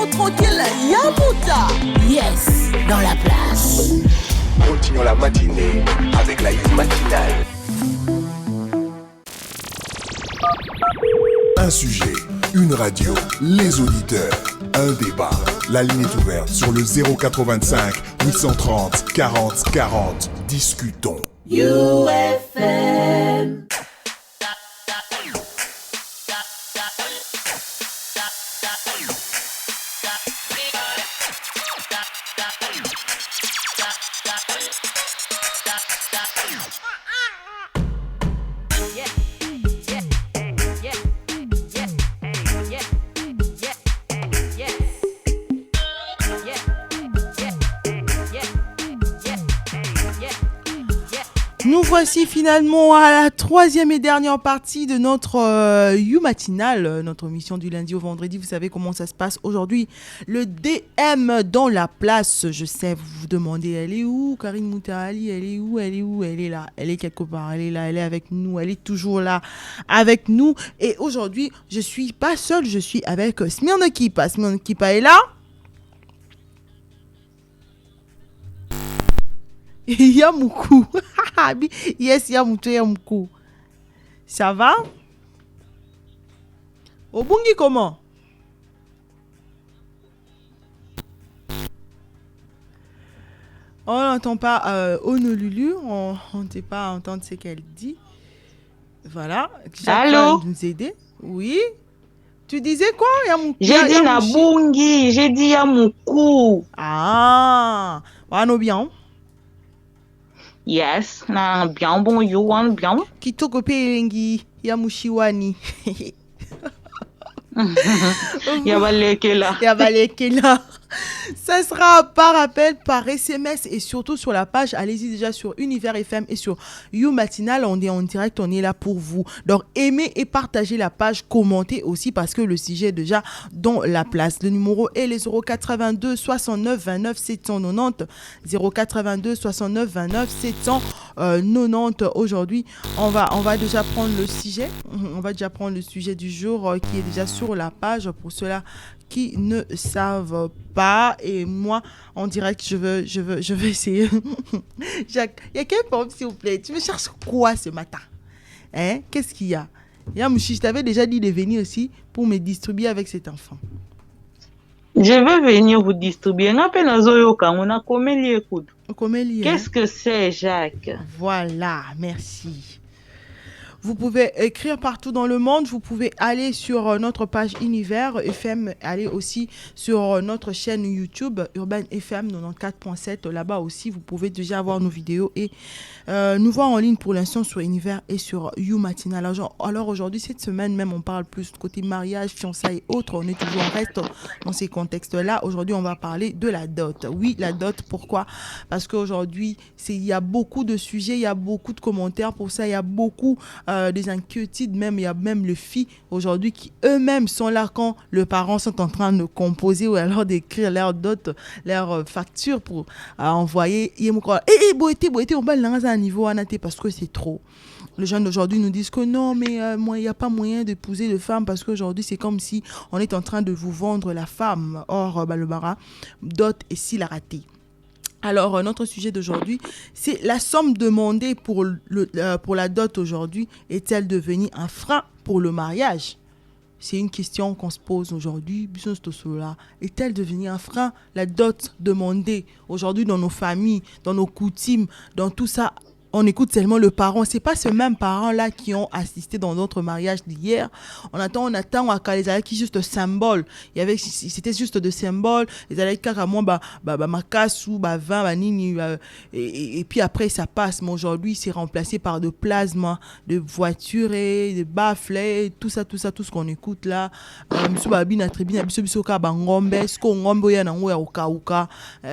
tranquille, Yamuta. Yes, dans la place. Continuons la matinée avec la You matinale. Un sujet, une radio, les auditeurs, un débat. La ligne est ouverte sur le 085 830 40 40. Discutons. UFM. Nous voici finalement à la troisième et dernière partie de notre You Matinale, notre émission du lundi au vendredi. Vous savez comment ça se passe aujourd'hui. Le DM dans la place. Je sais, vous vous demandez, elle est où Karine Moutali, elle est où? Elle est là. Elle est quelque part. Elle est là. Elle est avec nous. Elle est toujours là avec nous. Et aujourd'hui, je suis pas seule. Je suis avec Smirna Kipa. Smirna Kipa est là. Yamoukou. Yes, Yamoukou. Ça va? Obungi comment? On n'entend pas Honolulu, on ne sait pas entendre ce qu'elle dit. Voilà. Allô? Nous aider. Oui. Tu disais quoi, Yamoukou? J'ai dit Nabungi, j'ai dit Yamoukou. Ah, on est bien. Yes, na bien bon you want bien. Kitoko pelengi Yamushiwani. Yabalekela. Ça sera par appel, par SMS et surtout sur la page. Allez-y déjà sur Univers FM et sur You Matinal. On est en direct, on est là pour vous. Donc aimez et partagez la page, commentez aussi parce que le sujet est déjà dans la place. Le numéro est les 082 69 29 790. 082 69 29 790. Aujourd'hui, on va déjà prendre le sujet. On va déjà prendre le sujet du jour qui est déjà sur la page pour ceux-là qui ne savent pas. Et moi, en direct, je veux essayer. Jacques, il y a quel problème, s'il vous plaît? Tu me cherches quoi ce matin? Hein? Qu'est-ce qu'il y a? Yamouchi, je t'avais déjà dit de venir aussi pour me distribuer avec cet enfant. Je veux venir vous distribuer. Qu'est-ce que c'est, Jacques? Voilà, merci. Vous pouvez écrire partout dans le monde. Vous pouvez aller sur notre page Univers FM, aller aussi sur notre chaîne YouTube Urban FM 94.7. Là-bas aussi, vous pouvez déjà avoir nos vidéos et nous voir en ligne pour l'instant sur Univers et sur You Matinal. Alors aujourd'hui, cette semaine même, on parle plus côté mariage, fiançailles et autres. On est toujours en reste dans ces contextes-là. Aujourd'hui, on va parler de la dot. Oui, la dot. Pourquoi? Parce qu'aujourd'hui, il y a beaucoup de sujets, il y a beaucoup de commentaires pour ça, il y a beaucoup des inquiétudes, même il y a même les filles aujourd'hui qui eux-mêmes sont là quand les parents sont en train de composer ou alors d'écrire leur dot, leur facture pour envoyer. Boité, on va lancer à un niveau anaté parce que c'est trop. Les gens d'aujourd'hui nous disent que non, mais il n'y a pas moyen d'épouser de femme parce qu'aujourd'hui c'est comme si on est en train de vous vendre la femme. Or, le bara, dot et s'il a raté. Alors, notre sujet d'aujourd'hui, c'est la somme demandée pour la dot aujourd'hui est-elle devenue un frein pour le mariage? C'est une question qu'on se pose aujourd'hui. Est-elle devenue un frein, la dot demandée aujourd'hui dans nos familles, dans nos coutumes, dans tout ça? On écoute seulement le parent. C'est pas ce même parent-là qui ont assisté dans notre mariage d'hier. On attend à les allaient qui juste symbole. C'était juste de symbole. Les allaient à moi, makasu, vin, nini, et puis après ça passe. Mais aujourd'hui, c'est remplacé par de plasma, de voitures, de baffles, tout ça, tout ce qu'on écoute là. Monsieur babina tribina, biso ka bangombe, sko ngombe ya na ngoya ukauka.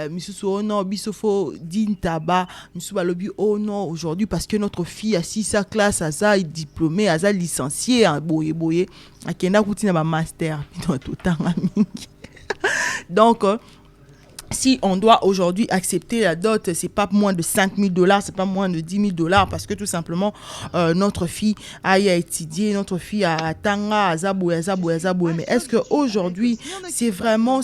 Monsieur ono bisofo dintaba, monsieur balobi ono. Aujourd'hui, parce que notre fille a 6 sa classe, a ça, est diplômée, a ça, licenciée, a boye, a kenda koutina ba master, donc, si on doit aujourd'hui accepter la dot, c'est pas moins de $5,000, c'est pas moins de $10,000 parce que tout simplement notre fille a étudié, notre fille a tanga, a zaboué. Mais est-ce que aujourd'hui c'est vraiment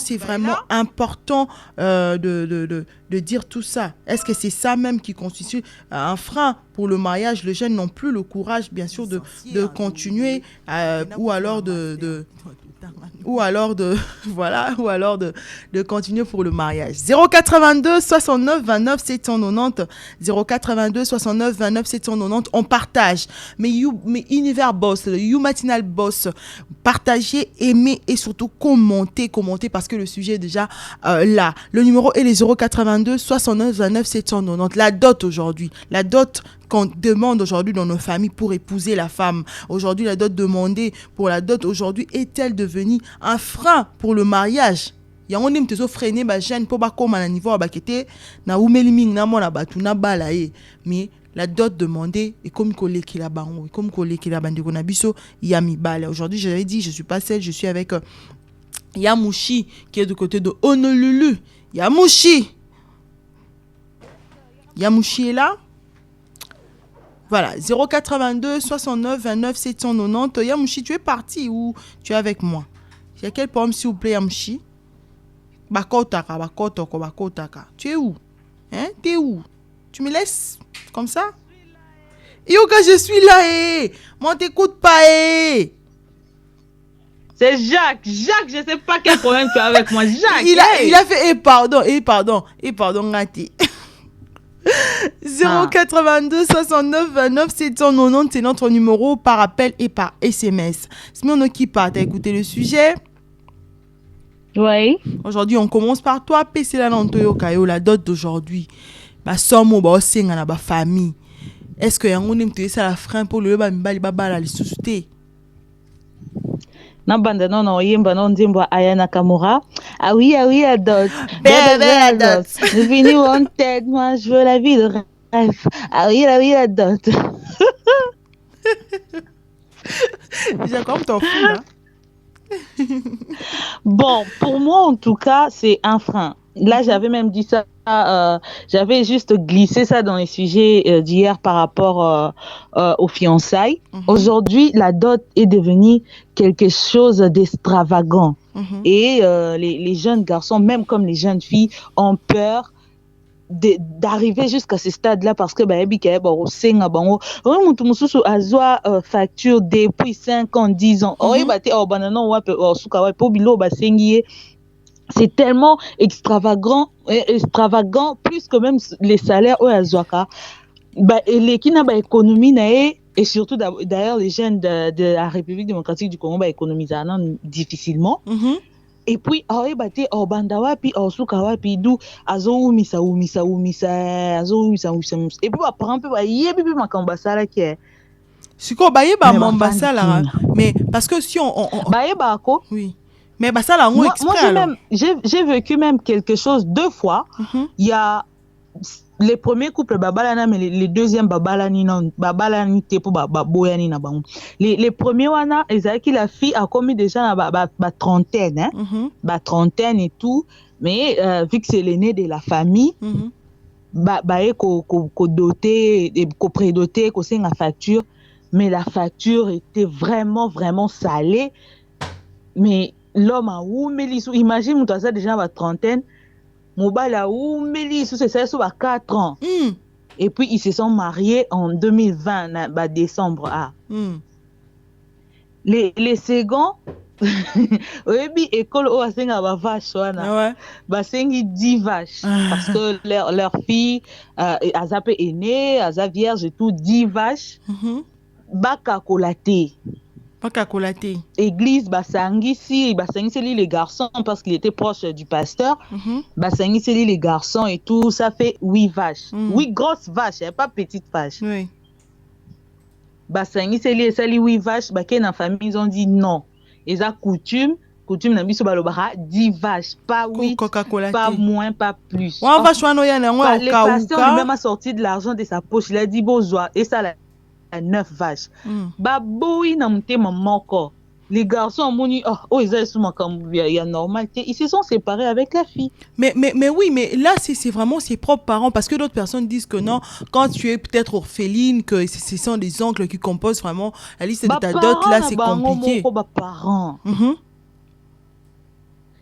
important de dire tout ça? Est-ce que c'est ça même qui constitue un frein pour le mariage? Les jeunes n'ont plus le courage, bien sûr, de continuer ou alors de continuer pour le mariage. 082 69 29 790 082 69 29 790, on partage. Mais Univers Boss, le You Matinal Boss, partagez, aimez et surtout commentez parce que le sujet est déjà là. Le numéro est les 082 69 29 790. La dot aujourd'hui, la dot qu'on demande aujourd'hui dans nos familles pour épouser la femme. Aujourd'hui, la dot demandée pour la dot aujourd'hui est-elle devenue un frein pour le mariage? Yango ndim tezo freiner ba jeune pour ba koma na niveau ba kete na umeli ming na mona batu na bala ye. Mais la dot demandée est comme koleki la bango, comme koleki la bande kona biso yami bala. Aujourd'hui, j'avais dit je suis pas seule, je suis avec Yamouchi qui est du côté de Honolulu. Yamouchi est là. Voilà, 082 69 29 790. Yamouchi, tu es parti ou tu es avec moi? Il y a quel problème, s'il vous plaît, Yamouchi? Bakotaka. Tu es où? Hein? T'es où? Tu me laisses comme ça? Yoga, je suis là, Moi, t'écoute pas, C'est Jacques, je sais pas quel problème tu as avec moi, Jacques. Il a fait, pardon, Ngati. 082 69 29 790, c'est notre numéro par appel et par SMS. Sinon, qui part, t'as écouté le sujet? Oui. Aujourd'hui, on commence par toi. PC la nantoyo kayo, la dot d'aujourd'hui. Ba somo ba osenga na ba famille. Est-ce que yango nimte ça la frein pour le ba mbali baba la susute? Non, yimba non dimbo Aya Nakamura. Ah oui, la dot. Bébé, la dot. Je finis en tête, moi, je veux la vie de rêve. Ah oui, la dot. Déjà, comme ton fou, là. Bon, pour moi, en tout cas, c'est un frein. Là, j'avais même dit ça, j'avais juste glissé ça dans les sujets d'hier par rapport aux fiançailles. Aujourd'hui, la dot est devenue quelque chose d'extravagant. Et les jeunes garçons, même comme les jeunes filles, ont peur d'arriver jusqu'à ce stade-là parce que facture depuis 5 ans, 10 ans. C'est tellement extravagant, plus que même les salaires au Azwaka. Les qui n'a pas économie et surtout d'ailleurs les jeunes de la République démocratique du Congo économisent difficilement. Et puis bandawa puis osukawa puis du azo umisa et puis par un peu yebi makamba sala qui est siko baye ba mambasa là, mais parce que si on baye ba ko oui. Mais bah ça là on exprès alors. J'ai vécu même quelque chose 2 fois. Il y a les premiers couples babalana mais les deuxièmes babalani non babalani te pour boyani na bango. Les premiers wana ezaki la fille a commis déjà ba trentaine hein. Trentaine et tout, mais vu que c'est l'aîné de la famille ko doté et ko prédoté ko senga facture, mais la facture était vraiment salée. Mais l'homme a oumeli sous, imagine toi ça déjà à trentaine, mobile a oumeli sous, c'est ça sous à 4 ans. Et puis ils se sont mariés en 2020 décembre les seconds oui école au asenga ba vache wana ba sengi 10 vaches parce que leur fille azape aînée aza vierge et tout 10 vaches baka kolaté. Église basangisi les garçons parce qu'il était proche du pasteur. Basangisi les garçons et tout, ça fait 8 vaches. 8 grosses vaches, pas petites vaches. Oui. Basangisi les 8 vaches, baké dans famille ils ont dit non. Ils ont coutume na biso balobara 10 vaches, pas 8, pas moins, pas plus. On va choisir le pasteur lui-même a sorti de l'argent de sa poche, il a dit bozoa et ça 9 vaches. Baboui na mutema moko. les garçons ont dit oh ils il y a normal, ils se sont séparés avec la fille. Mais oui, mais là c'est vraiment ses propres parents, parce que d'autres personnes disent que non, quand tu es peut-être orpheline, que ce sont des oncles qui composent vraiment la liste de ta dot, là c'est compliqué. Parents.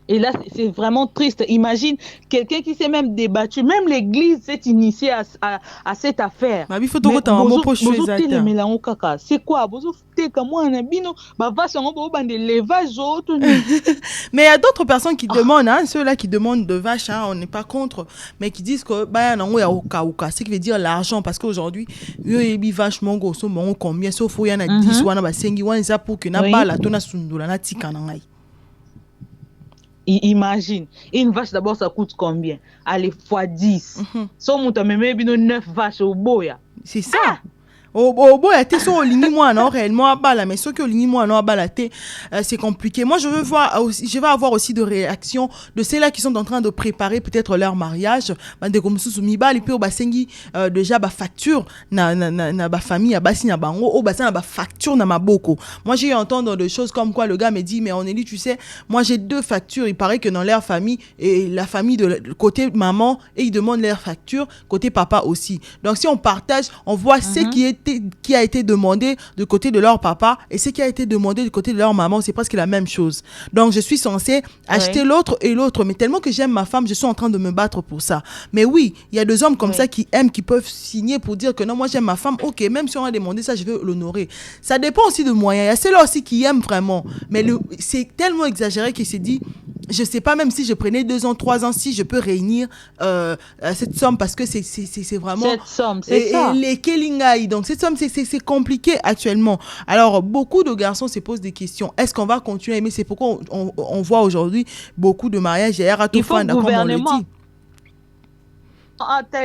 Et là, c'est vraiment triste. Imagine quelqu'un qui s'est même débattu. Même l'église s'est initiée à cette affaire. Mais il faut tout autant mon poche. C'est quoi? Mais il y a d'autres personnes qui demandent, hein, ceux-là qui demandent de vaches, hein, on n'est pas contre, mais qui disent que bah non, il y a oka, ce qui veut dire l'argent, parce qu'aujourd'hui, il y a vache mongo, so mongo combien, sauf il y en a 10 wana ba sengi wana ça pour que na ba la tona sundula na tika na ngai. Imagine, une vache d'abord ça coûte combien? Allez, fois 10. So, mon même 9 vaches au boya. C'est ça. Au boya, t'es sur ligne moi non réellement à bala, mais ceux qui ont ligne moi non à bala, c'est compliqué. Moi, je vais avoir aussi de réactions de ceux-là qui sont en train de préparer peut-être leur mariage. Bande comme sous mibal et puis au basengi déjà ba facture na ba famille à basi na bango au bassin na ba facture na maboko. Moi, j'ai entendu des choses comme quoi le gars me dit mais on est dit tu sais, moi j'ai 2 factures, il paraît que dans leur famille et la famille de côté maman et ils demandent leur facture côté papa aussi. Donc si on partage, on voit ce qui a été demandé du côté de leur papa et ce qui a été demandé du côté de leur maman, c'est presque la même chose. Donc je suis censée acheter l'autre et l'autre, mais tellement que j'aime ma femme, je suis en train de me battre pour ça. Mais oui, il y a 2 hommes comme ça qui aiment, qui peuvent signer pour dire que non, moi j'aime ma femme, ok, même si on a demandé ça, je veux l'honorer. Ça dépend aussi de moyens. Il y a ceux-là aussi qui aiment vraiment, mais c'est tellement exagéré qu'il s'est dit, je sais pas, même si je prenais 2 ans, 3 ans, si je peux réunir cette somme, parce que c'est vraiment cette somme, c'est ça. Les Kelingai. Donc cette somme, c'est compliqué actuellement. Alors beaucoup de garçons se posent des questions. Est-ce qu'on va continuer à aimer? C'est pourquoi on voit aujourd'hui beaucoup de mariages. Il faut le gouvernement.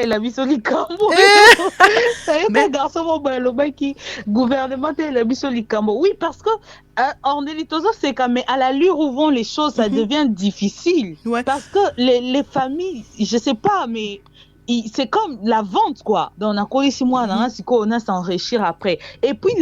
La biso likambo. Mais garçon mon qui gouvernement la biso likambo. Oui, parce que on est litozo c'est comme mais à l'allure où vont les choses, ça devient difficile. Ouais. Parce que les familles, je sais pas, mais c'est comme la vente quoi. Donc on a quoi ici moi on a s'enrichir après. Et puis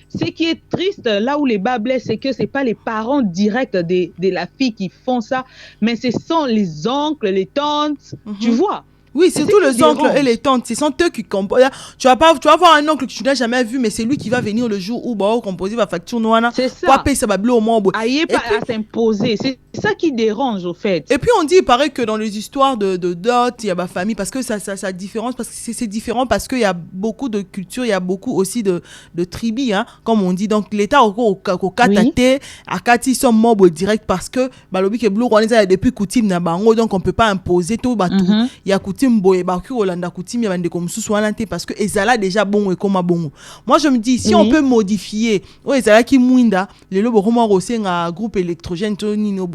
ce qui est triste là où les bas blessent, c'est que c'est pas les parents directs de la fille qui font ça, mais ce sont les oncles, les tantes, tu vois. Oui, surtout les oncles et les tantes, ce sont eux qui composent. Tu vas voir un oncle que tu n'as jamais vu, mais c'est lui qui va venir le jour où va composer la facture noire. C'est ça. Payer ça va au moins. Aïe, pas à s'imposer. C'est ça qui dérange au fait. Et puis on dit, il paraît que dans les histoires de dot, il y a ma famille, parce que ça différence, parce que c'est différent, parce qu'il y a beaucoup de cultures, il y a beaucoup aussi de tribus, hein, comme on dit. Donc l'État au katate, à kati sont mobs direct, parce que balobi ke blue on est depuis coutume na bango, donc on peut pas imposer tout batou. Il y a coutume boye baku olanda coutume ya bande comme sous wanante, parce que ezala déjà bon et comme bon. Moi je me dis si on peut modifier ezala ki muinda le lobo romo rosenga groupe électrogène to nino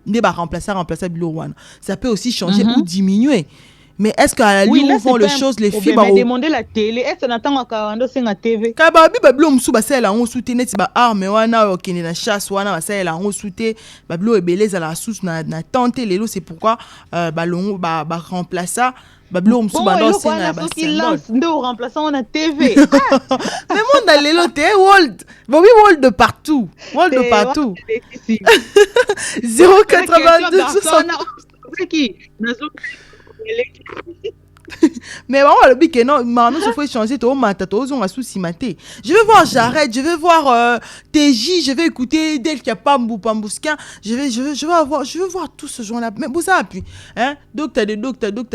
ne ba remplacer bilo wana, ça peut aussi changer ou diminuer. Mais est-ce qu'à la ligne où vont les choses, les filles bah demander la télé, est-ce qu'on attend à c'est la TV? Kaba bi bablo msu ba sala on soutene ti ba arme wana okene na chasse wana ba sala on soute bablo ebeleza la sous na tante lelo, c'est pourquoi balongo ba remplacer bablo msu ba dans c'est na ba ndo remplaçant na TV. Mais mon dans lelo té world bobi world de partout, world de partout. 082 60 qui mais bon le bic non maintenant il faut changer tout matin tous on a souci maté. Je vais voir Jared, je vais voir TJ, je vais écouter Del Kapambu Pambuskin, je vais voir tout ce genre là. Mais vous ça puis hein docteur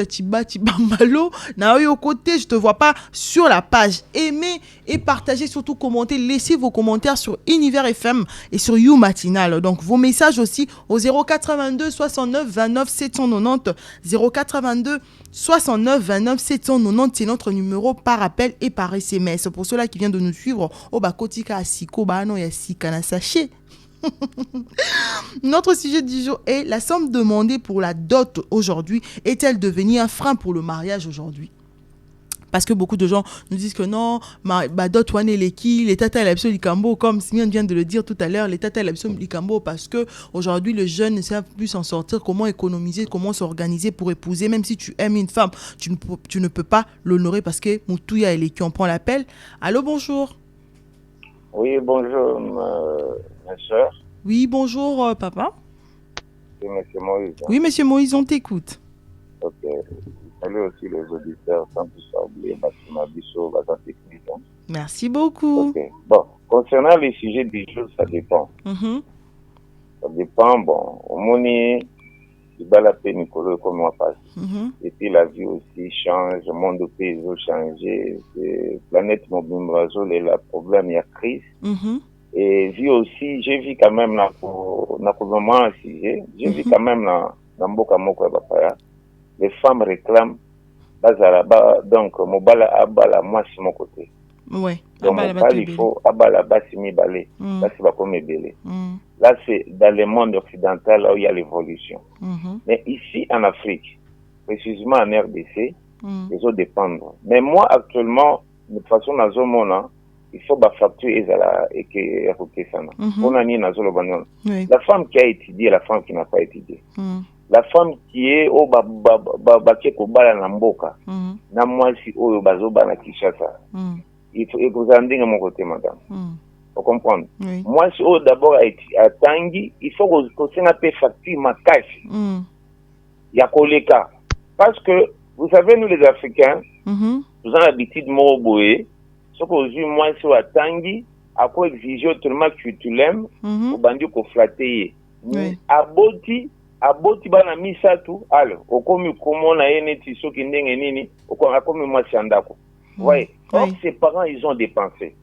Tiba Malo na au côté, je te vois pas sur la page. Aimez et partagez, surtout commentez, laissez vos commentaires sur Univers FM et sur You Matinal. Donc vos messages aussi au 082 69 29 790 082 69 29 790, c'est notre numéro par appel et par SMS. Pour ceux-là qui viennent de nous suivre, Kotika Asiko, Bano Yasika na sachet. Notre sujet du jour est la somme demandée pour la dot aujourd'hui est-elle devenue un frein pour le mariage aujourd'hui? Parce que beaucoup de gens nous disent que non, dot wane leki, les tata l'abso likambo, comme Simian vient de le dire tout à l'heure, les tata l'abso likambo, parce que aujourd'hui les jeunes ne savent plus s'en sortir, comment économiser, comment s'organiser pour épouser. Même si tu aimes une femme, tu ne peux pas l'honorer parce que Moutouya et Leki, on prend l'appel. Allô, bonjour. Oui, bonjour, ma soeur. Oui, bonjour, papa. C'est M. Moïse. Oui, monsieur Moïse, on t'écoute. Ok. Salut aussi les auditeurs, sans tout ça oublier, Batima Bissot, Bazan Technique. Merci beaucoup. Ok. Bon, concernant les sujets du jour, ça dépend. Ça dépend, bon, au Moni, il va la paix, Nicolas, comme on passe. Et puis la vie aussi change, le monde pays a changé, la planète Mobimbrazo, il y a problème, il y a crise. Et vie aussi, j'ai vu quand même, j'ai vu quand même dans Mboka Moko Bapaya, les femmes réclament, donc, Mobala Abala, moi, c'est mon côté. Ouais. Donc, il faut Abala Basimi Balé, Basi Bakome Belé. Là, c'est dans le monde occidental, là où il y a l'évolution. Mais ici, en Afrique, précisément en RDC, les autres dépendent. Mais moi, actuellement, de toute façon, dans ce monde, il faut facturer et que ça. La femme qui a étudié, la femme qui n'a pas étudié. La femme qui est au Bakeko Bala Namboka, na moi si au Bazoba na Kishasa. Il faut que vous en dites mon côté, madame. Vous comprenez? Moi, si au d'abord à Tanguy, il faut que ça n'a pas facture ma cache. Il y a Koleka. Parce que, vous savez, nous les Africains, nous avons l'habitude de m'oboyer. Ce que moi, si à Tanguy, à quoi exiger autrement que tu l'aimes, au bandu qu'on flatté. Aboti bana misatu alors okomi komo na yeneti soki ndenge nini okomi moi siandako. Ouais. Or ses parents ils ont dépensé.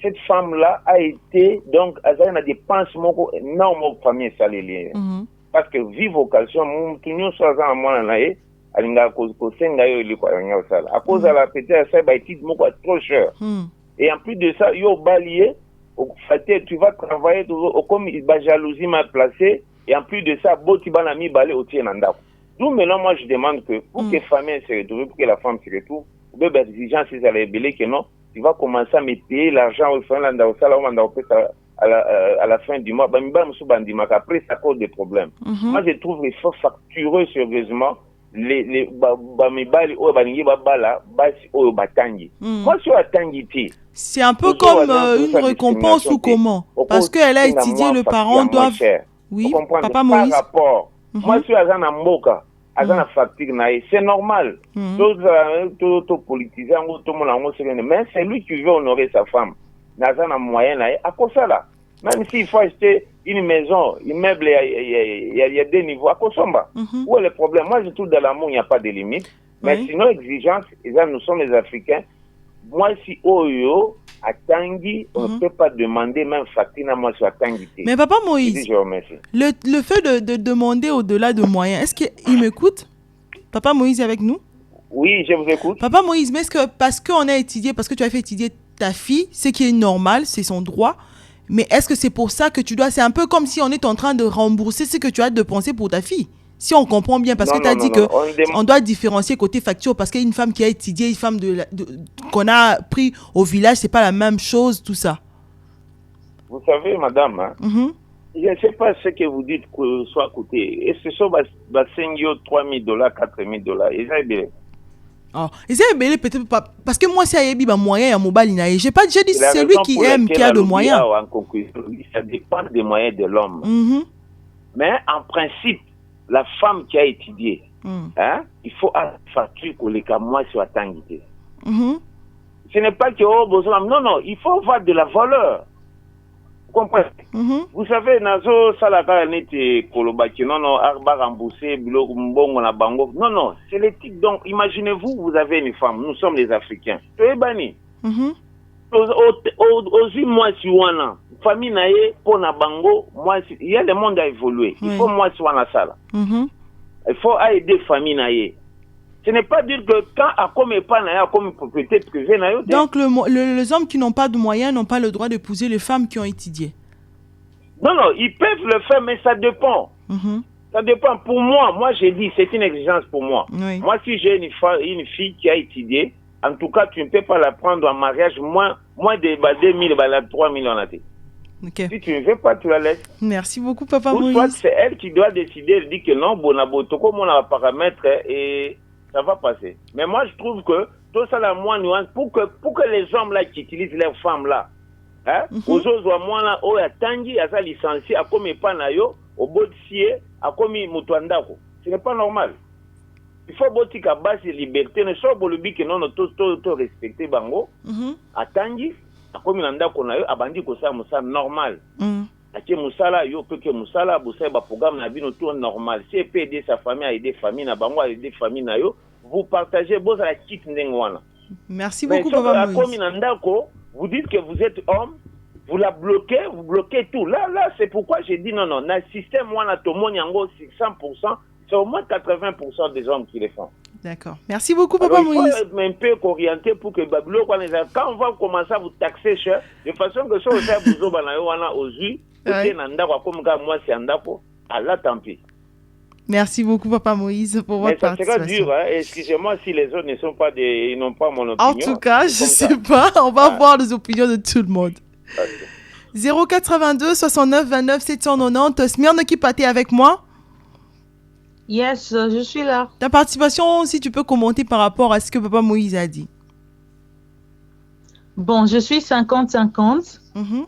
Cette femme là a été donc azana na dépense moko non mo famille salélé. Parce que vive vocation mutu nyonso azana mwana na ye alinga ko senga yo liko anya sala. À cause de la petite ça ba étude moko trop cher. Et en plus de ça yo balier au fait tu vas travailler comme il ba jalousie m'a placé. Et en plus de ça, Botibana mi balé au tien nandako. D'où maintenant, moi, je demande que pour que la famille se retrouve, pour que la femme se retrouve, ou bien l'exigence, c'est à l'éveiller que non, tu vas commencer à me payer l'argent au fin à la fin du mois. Après, ça cause des problèmes. Moi, je trouve qu'il faut facturer sérieusement les Moi, je suis à Tanguy. C'est un peu comme une récompense ou comment? Parce qu'elle a étudié, le parent doit... Oui, papa Moïse. Par rapport, moi je suis à Mboka, à facture, c'est normal. Tout politisé, mais c'est lui qui veut honorer sa femme. Dans un moyen, à quoi ça là? Même s'il faut acheter une maison, un meuble, il y a des niveaux, à quoi ça va? Où est le problème? Moi je trouve dans l'amour, il n'y a pas de limite. Mais sinon, exigence, nous sommes les Africains. Moi, si Oyo, à Tanguy, on ne peut pas demander même Fatina, moi, sur Tanguy. Mais papa Moïse, le fait de demander au-delà de moyens, est-ce qu'il m'écoute? Papa Moïse est avec nous? Oui, je vous écoute. Papa Moïse, mais est-ce que parce qu'on a étudié, parce que tu as fait étudier ta fille, ce qui est normal, c'est son droit, mais est-ce que c'est pour ça que tu dois... C'est un peu comme si on est en train de rembourser ce que tu as dépensé pour ta fille. Si on comprend bien, parce que tu as dit qu'on doit différencier côté facture, parce qu'une femme qui a étudié, une femme qu'on a pris au village, c'est pas la même chose, tout ça. Vous savez, madame, je ne sais pas ce que vous dites que soit coûté. Et ce sont 5 000, 3 000 $, 4 000 $. Ils ont bien. Oh, ils ont bien peut-être pas. Parce que moi, si il y a moyen, il y a mobile, j'ai pas déjà dit c'est lui qui aime, qui a de moyens. En conclusion, ça dépend des moyens de l'homme. Mais en principe, la femme qui a étudié, il faut facturer que les mois sur la Tanguy. Ce n'est pas que non, il faut avoir de la valeur. Vous comprenez? Vous savez, Nazo Salaka n'était Kolobaki, non, Arba remboursé, Mbongo na Bango. Non, c'est l'éthique. Donc, imaginez-vous, vous avez une femme, nous sommes les Africains. Tu es banni. Aux mois si wana famille nae pour na bango moi il y a le monde a évolué il faut moi si wana sala il faut aider famille nae. Ce n'est pas dire que quand à comme pas nae comme propriété privée nae. Donc les hommes qui n'ont pas de moyens n'ont pas le droit d'épouser les femmes qui ont étudié. Non, ils peuvent le faire, mais ça dépend. Ça dépend. Pour moi j'ai dit c'est une exigence pour moi. Moi si j'ai une fille qui a étudié, en tout cas, tu ne peux pas la prendre en mariage moins de 2 000, 3 000 en a été. Si tu ne veux pas, tu la laisses. Merci beaucoup, papa Moïse. Ou soit c'est elle qui doit décider, elle dit que non, bonaboto, comme on a paramètre et ça va passer. Mais moi, je trouve que tout ça, la moins nuance, pour que les hommes là qui utilisent leurs femmes là, ozozwa mwana oyo atangi aza licencié akomi epa na yo obotisi akomi moto ya ndako. Ce n'est pas normal. Il faut botika basi liberté ne so bolobi ke non to respecter bango atangi akomi na ndako na yo abandi kosala mosala normal. Atie musala yo peke musala bosala ba programme na bino tout normal. Si peut aider sa famille à aider famille na bango à aider famille na yo, vous partagez vos la kit ndenge wana. Merci beaucoup papa Moïse. Akomi na ndako, vous dites que vous êtes homme, vous la bloquez, vous bloquez tout. Là c'est pourquoi j'ai dit non na système wana to moni yango 100%, c'est au moins 80% des hommes qui le font. D'accord. Merci beaucoup, Papa Moïse. Il faut un peu orienté pour que Babylone, quand on va commencer à vous taxer cher, de façon que ça, vous avez aux yeux, moi, c'est un dapo, Allah, tant pis. Merci beaucoup, Papa Moïse, pour votre participation. C'est dur, hein? Excusez-moi si les autres ne sont pas ils n'ont pas mon opinion. En tout cas, je ne sais pas. On va voir les opinions de tout le monde. 082 69 29 790. Smirne qui pâtait avec moi. Yes, je suis là. Ta participation, si tu peux commenter par rapport à ce que Papa Moïse a dit. Bon, je suis 50-50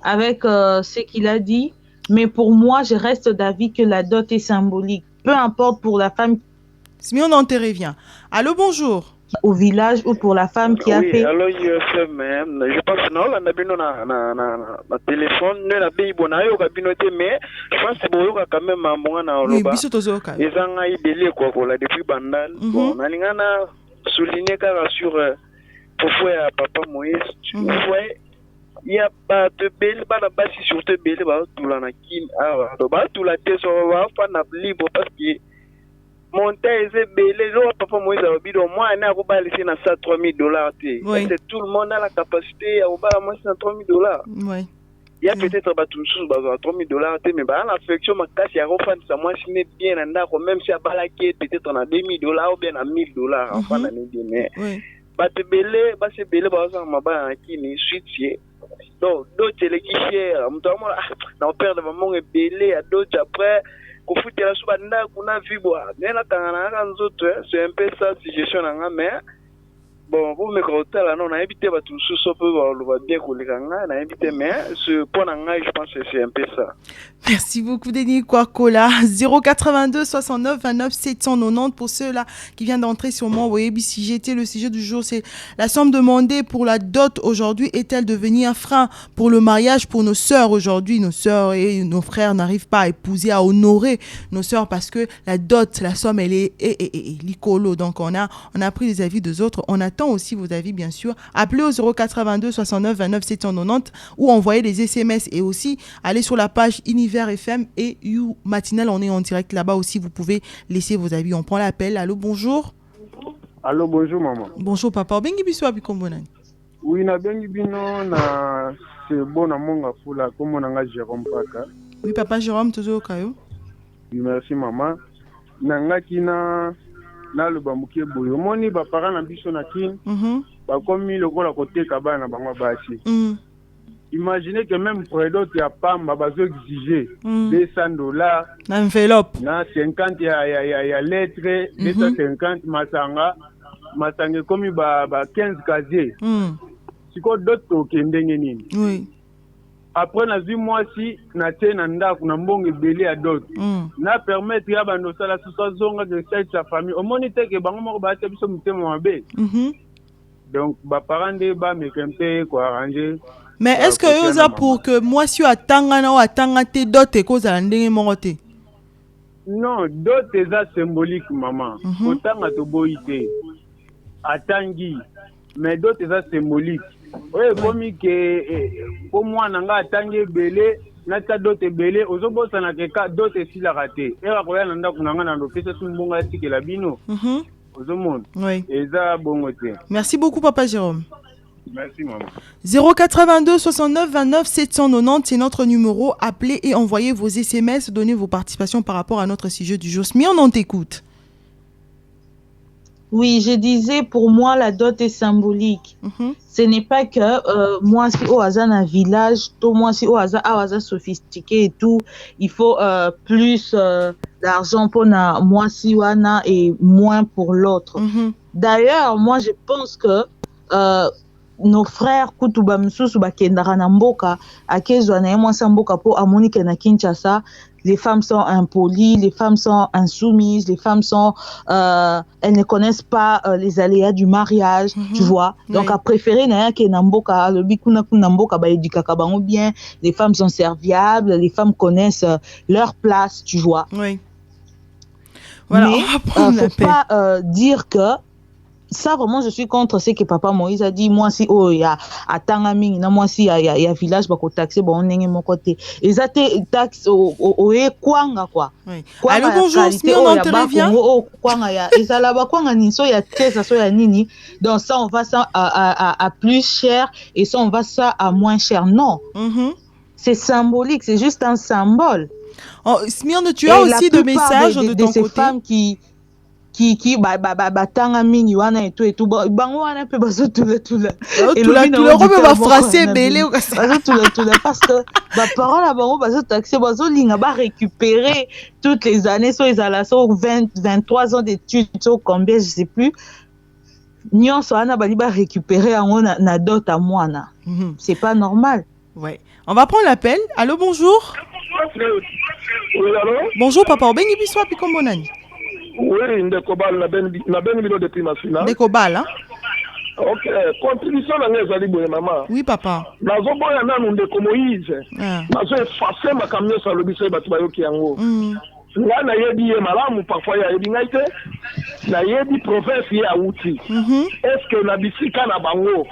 avec ce qu'il a dit, mais pour moi, je reste d'avis que la dot est symbolique. Peu importe pour la femme. Smirne, on te revient. Allô, bonjour. Au village ou pour la femme qui a fait. Alors, je pense que non, on a bien na téléphone, nous la bien bonne yo kabinoté, mais je pense que bon quand même un bon na oui, biso tozoka. Ils ont eu délai quoi là depuis bandal. Bon, na lingana souligner car sur pour faire papa Moïse, tu vois, il y a pas de belle bana basi surtout belle ba tout la na kin ah ba tout la tête sur va pas na libre parce que monter les autres papa Moïse a dit moi on a pas laissé na ça $3,000 c'est tout le monde a la capacité à ba moi c'est $3,000 oui il y a peut-être ba tout chose ba $3,000 mais ba l'affection ma casse ya refan ça moi je n'ai bien anda même si à balaquer peut-être on a $2,000 ou bien à $1,000 enfin l'année dernière ba te belé ba se belé ba ça ma ba qui ni suite donc d'autres les qui cher moi on perd de maman et belé à d'autres après kufutela suba nda kuna vibwa nena tangana ka nzoto c'est un peu ça si gestion nga mais bon vous me crottez non na éviter ba tout so peu va bien koleka nga na éviter mais ce point nga je pense que c'est un peu ça. Merci beaucoup Denis Kwakola. 082 69 29 790 pour ceux-là qui viennent d'entrer sur mon web. Si j'étais le sujet du jour, c'est la somme demandée pour la dot aujourd'hui est-elle devenue un frein pour le mariage pour nos sœurs aujourd'hui? Nos sœurs et nos frères n'arrivent pas à épouser, à honorer nos sœurs parce que la dot, la somme, elle est licolo. Donc on a pris les avis des autres. On attend aussi vos avis bien sûr. Appelez au 082 69 29 790 ou envoyez des SMS et aussi allez sur la page Univers FM et You Matinal, on est en direct là-bas aussi, vous pouvez laisser vos avis. On prend l'appel. Allô, bonjour. Allô, bonjour maman. Bonjour papa. Bengi biso abi kombonani. Oui, na bengi bino na c'est bon na monga fula comme on a Jérôme Paka. Oui papa Jérôme tozo kayo. Oui, merci maman. Nanga kina na le bamuke boyo. Moni ba parents na biso na kin. Ba komi lokola côté kabana bango basi. Imaginez que même pour d'autres, il y a pas besoin d'exiger $200. L'enveloppe. Na 50, il y a lettres, 250, masanga comme 15 casiers. Si quoi d'autres tokens oui. Après, na 8 mois si na tena nda kuna mbonge belé à d'autres. Na permettre ya bando sala zonga de sa famille. Au monite que bango moko ba tebiso mutemo mabe. Donc ba parents de ba mekempe ko arranger. Mais est-ce que vous avez pour que moi si atanga na atanga te dote ko za ndenge mongote? Non, dote est symbolique maman. Otanga to boité. Atangi. Mais dote est symbolique. Oui, comme que pour moi nanga atangi belé na ta dote belé ozobosa na ka dote si la raté. Et la koya nanda kunanga na ndopesa sumbonga tikela bino. Oui. Eza bongote. Merci beaucoup papa Jérôme. Merci maman. 082 69 29 790, c'est notre numéro. Appelez et envoyez vos SMS, donnez vos participations par rapport à notre sujet du jour. Mais on t'écoute. Oui, je disais pour moi la dot est symbolique. Ce n'est pas que moi si au hasard un village, tout moi si au hasard sophistiqué et tout, il faut plus d'argent pour moi si wana et moins pour l'autre. D'ailleurs, moi je pense que nos frères kutuba msusu bakendaka na mboka akezwa na ye mwasi mboka po amoni ke na Kinshasa les femmes sont impolies, les femmes sont insoumises, les femmes sont elles ne connaissent pas les aléas du mariage, tu vois. Donc à préférer na ya ke na mboka le bikuna kuna mboka ba edikaka bango bien, les femmes sont serviables, les femmes connaissent leur place, tu vois. Oui. Voilà, mais faut pas dire que ça vraiment je suis contre ce que papa Moïse a dit. Moi si oh il y a atangami na moi si il y a village ba ko taxer bon ndenge mon côté ils a taxe au kwanga quoi. Oui. Allô bonjour, si on intervient. Oh kwanga ya ezala ba kwanga ni so ya tesa so ya nini. Donc ça on va ça à plus cher et ça on va ça à moins cher. Non. C'est symbolique, c'est juste un symbole. Oh, Smyrne, tu as aussi des messages de ton ces côté. Femmes qui tanga mingi wana et tout bango wana pe bazo tout le et le robe va français belé bazo tout le parce que ba parole à bango bazo taxer bazo linga ba récupérer toutes les années so ezala so 23 ans d'études so combien je sais plus nyonso wana bali ba récupérer yango na dot à mwana. C'est pas normal. Ouais, on va prendre l'appel. Allô bonjour. Oui, allô? Bonjour papa, obengi biso api kombo nani? Oui, Ndekobal na ben milieu de primasina. Ndekobal, hein? Ok, contribution na ngeza libo maman. Oui papa. Nazo boya nanu Ndeko Moïse. Nazo effacer ma camion sur le biso batu bayoki yango. Nga na yebi ye malamu parfois ya yebi ngai te. Na yebi province ya outi. Est-ce que na bisika na bango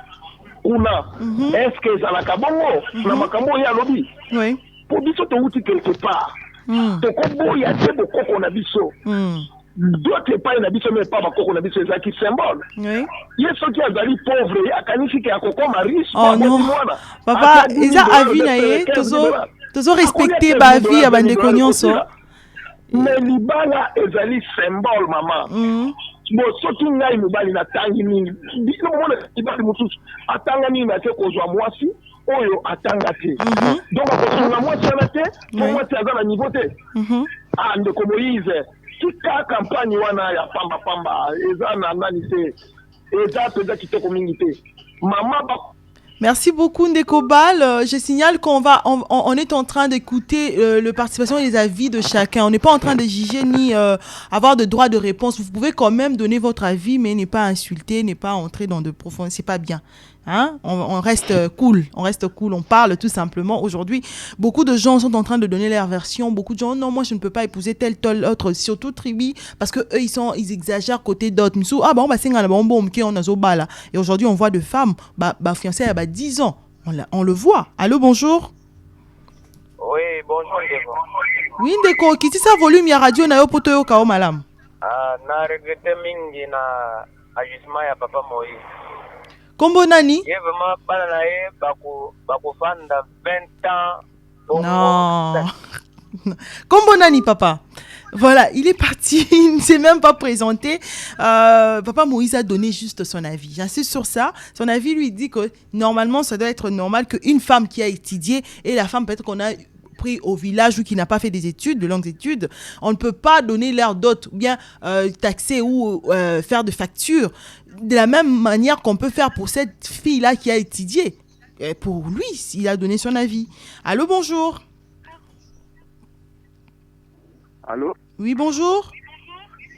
una est-ce que ezalaka bongo na makambo ya lobi? Oui. Pour biso to outi quelque part. Tokobo ya te bokoko na biso. D'autres pas na biso mais pas bakoko na biso ezaki symbole. Oui. Yeso qui azali pauvre ya kanisi ke akoko mariche. Oh non. Papa, eza avi na ye tozo respecter ba vie ya bandeko nyonso. Mais libala ezali symbole maman. Bon surtout ngai mobali na tangi mingi. Bino mona ibali mutusu atanga mingi na te kozwa mwasi oyo atanga te. Donc akozwa mwasi na te, mwasi azala niveau te. Ah Ndeko Moïse toute campagne wana ya pamba eza na nani te eza peza kitoko mingi te mama ba. Merci beaucoup Ndekobal. Je signale on est en train d'écouter le participation et les avis de chacun. On n'est pas en train de juger ni avoir de droit de réponse. Vous pouvez quand même donner votre avis, mais ne pas insulter, ne pas entrer dans de profondeur. C'est pas bien. Hein? On reste cool. On parle tout simplement. Aujourd'hui, beaucoup de gens sont en train de donner leur version. Beaucoup de gens, non, moi je ne peux pas épouser tel autre, surtout tribu, parce que eux ils exagèrent côté d'autres. Ah bon, bah c'est un bon on a zobala. Et aujourd'hui, on voit de femmes, fiancées à 10 ans. On le voit. Allô, bonjour. Oui, bonjour Ndeko. Oui, Ndeko, qui ça volume ya radio na yo poto yo kao malam. Na regrette mingi na ajustement ya papa Moïse. Kombo nani? Ye vraiment bana na ye bako fanda 20 ans. Non. Kombo nani papa? Voilà, il est parti, il ne s'est même pas présenté. Papa Moïse a donné juste son avis. J'insiste sur ça. Son avis lui dit que normalement, ça doit être normal qu'une femme qui a étudié et la femme peut-être qu'on a pris au village ou qui n'a pas fait des études, de longues études, on ne peut pas donner leur dot ou bien taxer ou faire de factures de la même manière qu'on peut faire pour cette fille-là qui a étudié. Et pour lui, il a donné son avis. Allô, bonjour. Allô? Oui, bonjour.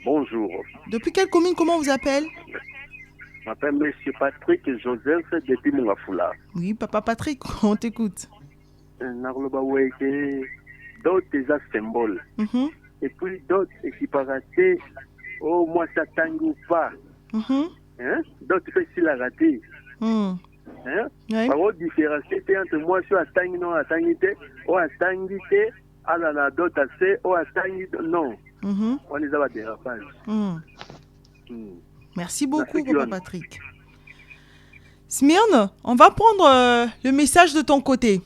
Bonjour. Depuis quelle commune, comment on vous appelle? Je m'appelle M. Patrick Joseph depuis Mongafula. Oui, papa Patrick, on t'écoute. D'autres, c'est un symbole. Et puis d'autres, qui paraissent, oh, moi, ça tangue ou pas. D'autres, c'est la raté. Par contre, différencier entre moi, je suis à tangue, non, à tangue, ou à tangue, alors la d'autres, c'est, ou à tangue, non. On les a des rapages. Merci beaucoup, papa Patrick. Smyrne, on va prendre le message de ton côté.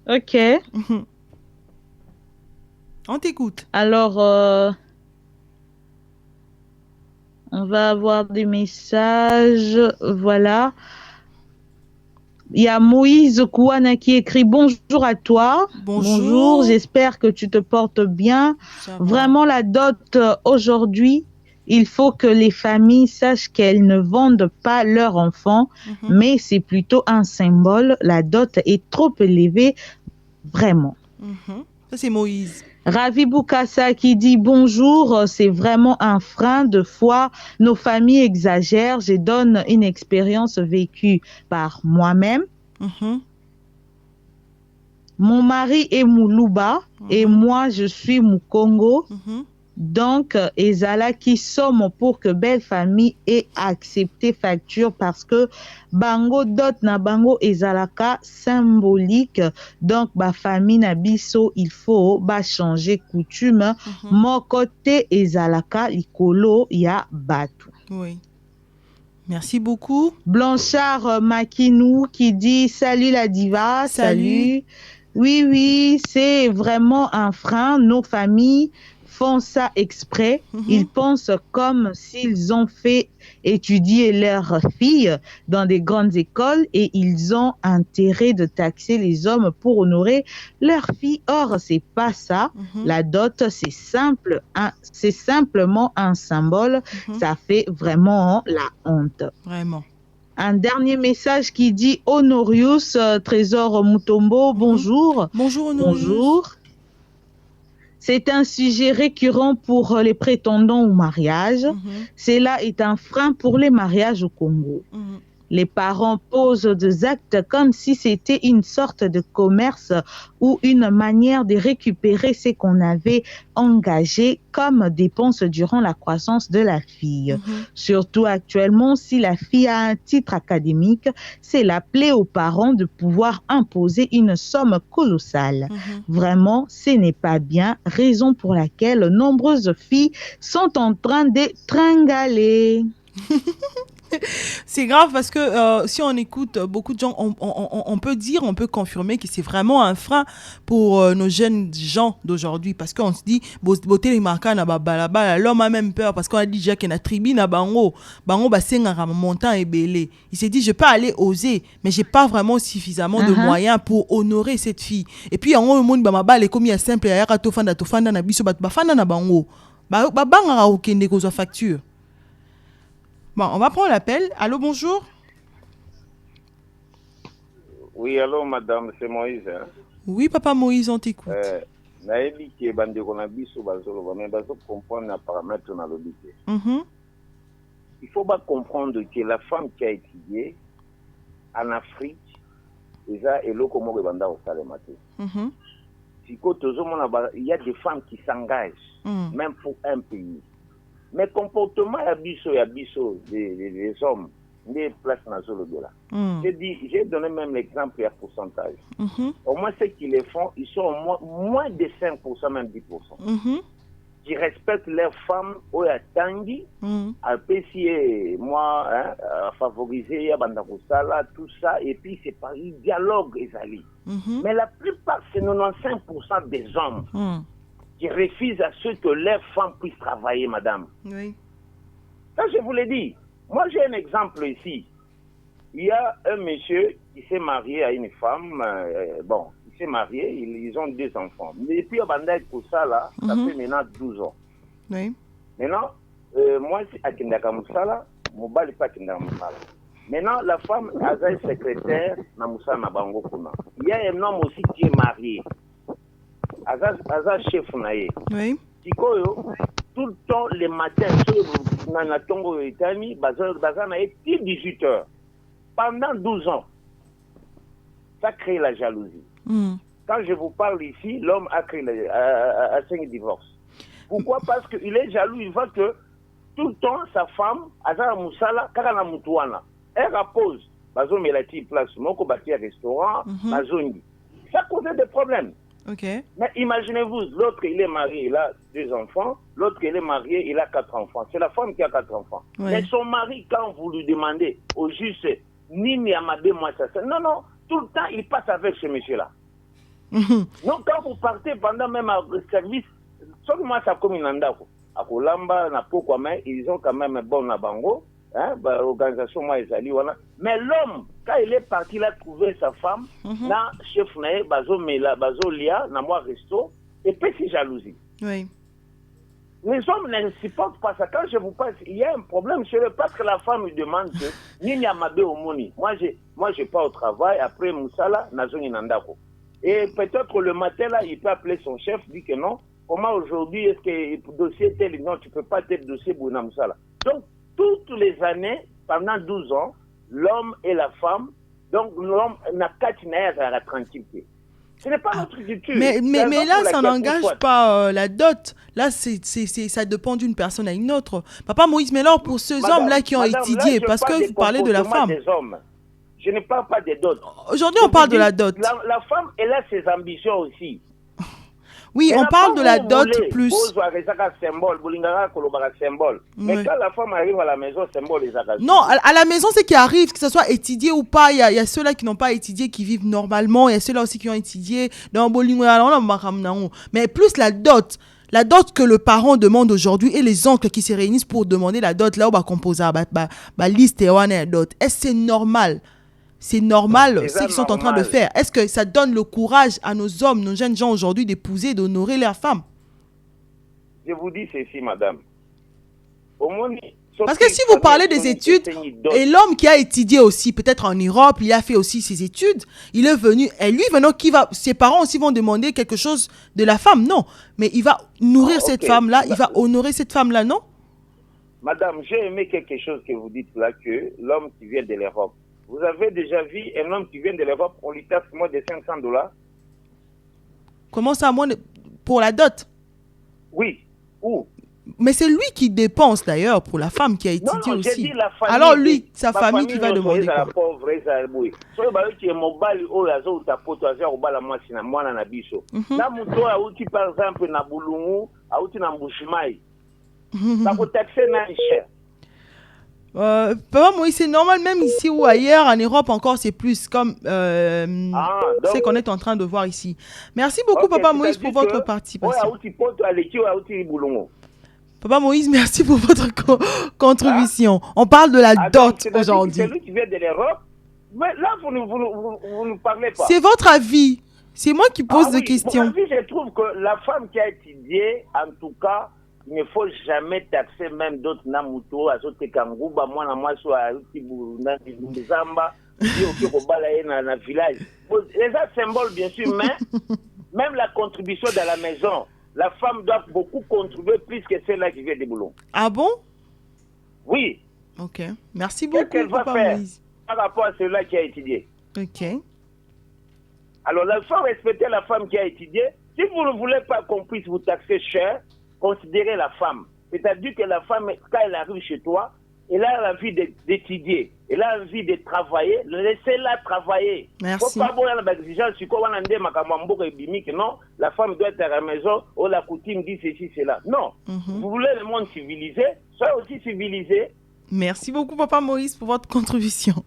Ok. On t'écoute. Alors, on va avoir des messages. Voilà. Il y a Moïse Kouana qui écrit « Bonjour à toi. Bonjour, j'espère que tu te portes bien. Vraiment, la dot aujourd'hui, il faut que les familles sachent qu'elles ne vendent pas leurs enfants, mais c'est plutôt un symbole. La dot est trop élevée, vraiment. Ça, c'est Moïse. Ravi Boukassa qui dit bonjour, c'est vraiment un frein de foi. Nos familles exagèrent. Je donne une expérience vécue par moi-même. Mon mari est Moulouba et moi je suis Moukongo. Donc, ezala qui somme pour que belle famille ait accepté facture parce que bango dot na bango ezalaka symbolique. Donc, ba famille na biso, il faut ba changer coutume. Mon côté ezalaka likolo ya batu. Oui. Merci beaucoup. Blanchard Makinou qui dit salut la diva. Salut. Oui, c'est vraiment un frein. Nos familles font ça exprès. Ils pensent comme s'ils ont fait étudier leurs filles dans des grandes écoles et ils ont intérêt de taxer les hommes pour honorer leurs filles. Or, c'est pas ça. La dot, c'est simple, c'est simplement un symbole. Ça fait vraiment la honte. Vraiment. Un dernier message qui dit Honorius, Trésor Mutombo, bonjour. Bonjour Honorius. Bonjour. C'est un sujet récurrent pour les prétendants au mariage. Cela est un frein pour les mariages au Congo. Les parents posent des actes comme si c'était une sorte de commerce ou une manière de récupérer ce qu'on avait engagé comme dépense durant la croissance de la fille. Surtout actuellement, si la fille a un titre académique, c'est la plaie aux parents de pouvoir imposer une somme colossale. Vraiment, ce n'est pas bien, raison pour laquelle nombreuses filles sont en train de tringaler. C'est grave parce que si on écoute beaucoup de gens, on peut dire, on peut confirmer que c'est vraiment un frein pour nos jeunes gens d'aujourd'hui parce qu'on se dit beauté les marquants na balabala, l'homme a même peur parce qu'on a dit déjà qu'il y a une tribu na bango basenga montant et belé. Il s'est dit je peux aller oser mais j'ai pas vraiment suffisamment de moyens pour honorer cette fille. Et puis en le monde ba les comme il y a simple ya to fanda na biso ba fanda na bango ba banga okende kozo facture. Bon, on va prendre l'appel. Allô, bonjour. Oui, allô, madame, c'est Moïse. Hein? Oui, papa Moïse, on t'écoute. Il faut pas comprendre que la femme qui a étudié en Afrique, il y a des femmes qui s'engagent, même pour un pays. Mais comportement des hommes, des places dans le j'ai donné même l'exemple à pourcentage. Au moins, ceux qui les font, ils sont au moins de 5%, même 10%. Qui respectent leurs femmes, ou à Tangi, à PCA, moi, à favoriser, à Bandakosala, tout ça, et puis c'est par dialogue, Ezali. Mais la plupart, c'est 95% des hommes. Qui refusent à ce que leurs femmes puissent travailler, madame. Oui. Ça, je vous l'ai dit. Moi, j'ai un exemple ici. Il y a un monsieur qui s'est marié à une femme. Il s'est marié, ils ont 2 enfants. Mais depuis, pour ça, là, ça fait maintenant 12 ans. Oui. Maintenant, moi, c'est à Kindaka Moussala, Mouba n'est pas Kindaka Moussala. Maintenant, la femme, elle est secrétaire dans Moussa Nabango Kuna. Il y a un homme aussi qui est marié. Aza chef nae. Oui. Tikoyo, tout le temps, les matins, dans la Tongo Itani, baza nae, 18h. Pendant 12 ans. Ça crée la jalousie. Quand je vous parle ici, l'homme a créé a 5 divorces. Pourquoi? Parce qu'il est jaloux, il voit que tout le temps, sa femme, Aza Moussala, Karana Moutouana, elle repose. Bazo Melati place, Moko Bati restaurant, Bazongi. Ça cause des problèmes. Okay. Mais imaginez-vous, l'autre il est marié, il a 2 enfants, l'autre il est marié, il a 4 enfants. C'est la femme qui a 4 enfants. Ouais. Mais son mari, quand vous lui demandez au juge, Nini Amadé, moi ça, non, tout le temps il passe avec ce monsieur-là. Donc quand vous partez pendant même un service, sauf moi ça comme une andako. À Kolamba, na Pokwa, mais ils ont quand même un bon nabango. Organisation moi ezali wana mais l'homme quand il est parti il a trouvé sa femme na chef nae bazo lia na moi resto et puis c'est jalousie. Oui. les hommes ne supportent pas ça. Quand je vous passe, il y a un problème chez eux parce que la femme lui demande que Nini Amabe Omoni. Moi, je pars au travail, après Moussala, Nazoni Nandako. Et peut-être le matin, là, il peut appeler son chef, dit que non. Comment aujourd'hui est-ce que le dossier tel? Non, tu ne peux pas tel dossier Bouna Moussala. Donc, toutes les années, pendant 12 ans, l'homme et la femme, donc l'homme n'a qu'à à la tranquillité. Ce n'est pas notre culture. Mais là, ça n'engage pas la dot. Là, ça dépend d'une personne à une autre. Papa Moïse, mais alors pour ceux hommes-là qui ont étudié, parce que vous parlez de la femme. Je ne parle pas des dots. Aujourd'hui, on parle de la dot. La femme, elle a ses ambitions aussi. Oui, on parle de la dot plus. Mais quand la femme arrive à la maison, symbole les agacés. Non, à la maison, c'est qui arrive, que ce soit étudié ou pas. Il y a ceux-là qui n'ont pas étudié, qui vivent normalement. Il y a ceux-là aussi qui ont étudié. Mais plus la dot. La dot que le parent demande aujourd'hui et les oncles qui se réunissent pour demander la dot, là où on va composer la liste et la dot. Est-ce que c'est normal? C'est normal ce qu'ils sont en train de faire. Est-ce que ça donne le courage à nos hommes, nos jeunes gens aujourd'hui d'épouser, d'honorer leurs femmes? Je vous dis ceci, madame. Parce que si vous parlez des études, et l'homme qui a étudié aussi, peut-être en Europe, il a fait aussi ses études, il est venu, et lui, maintenant, ses parents aussi vont demander quelque chose de la femme, non. Mais il va nourrir cette femme-là, il va honorer cette femme-là, non? Madame, j'ai aimé quelque chose que vous dites là, que l'homme qui vient de l'Europe. Vous avez déjà vu un homme qui vient de l'Europe, on lui taxe moins de $500? Comment ça, moins pour la dot? Oui. Où? Mais c'est lui qui dépense d'ailleurs pour la femme qui a étudié aussi. Dit la famille, alors lui, sa famille qui va demander quoi? Là, Mouto a outi par exemple na Boulungu, a outi na Mbushimai. Ça peut taxer na cher. Papa Moïse, c'est normal même ici ou ailleurs, en Europe encore, c'est plus comme ce qu'on est en train de voir ici. Merci beaucoup, Papa Moïse, pour votre participation. Papa Moïse, merci pour votre contribution. On parle de la dot aujourd'hui. C'est lui qui vient de l'Europe, mais là, vous ne parlez pas. C'est votre avis. C'est moi qui pose des questions. Mon avis, je trouve que la femme qui a étudié, en tout cas, il ne faut jamais taxer même d'autres namuto, azote kanguba, moi na moi soit na Zamba, na village. Les symboles bien sûr, mais même la contribution dans la maison, la femme doit beaucoup contribuer plus que celle-là qui vient des boulons. Ah bon? Oui. Ok. Merci beaucoup. Qu'est-ce qu'elle va faire par rapport à celui-là qui a étudié? Ok. Alors, il faut respecter la femme qui a étudié. Si vous ne voulez pas qu'on puisse vous taxer cher, considérez la femme. C'est-à-dire que la femme, quand elle arrive chez toi, elle a envie d'étudier, elle a envie de travailler, laissez-la travailler. Merci. Faut pas avoir l'exigence, non, la femme doit être à la maison, ou la coutume dit ceci, cela. Non. Vous voulez le monde civilisé, soyez aussi civilisé. Merci beaucoup, Papa Moïse, pour votre contribution.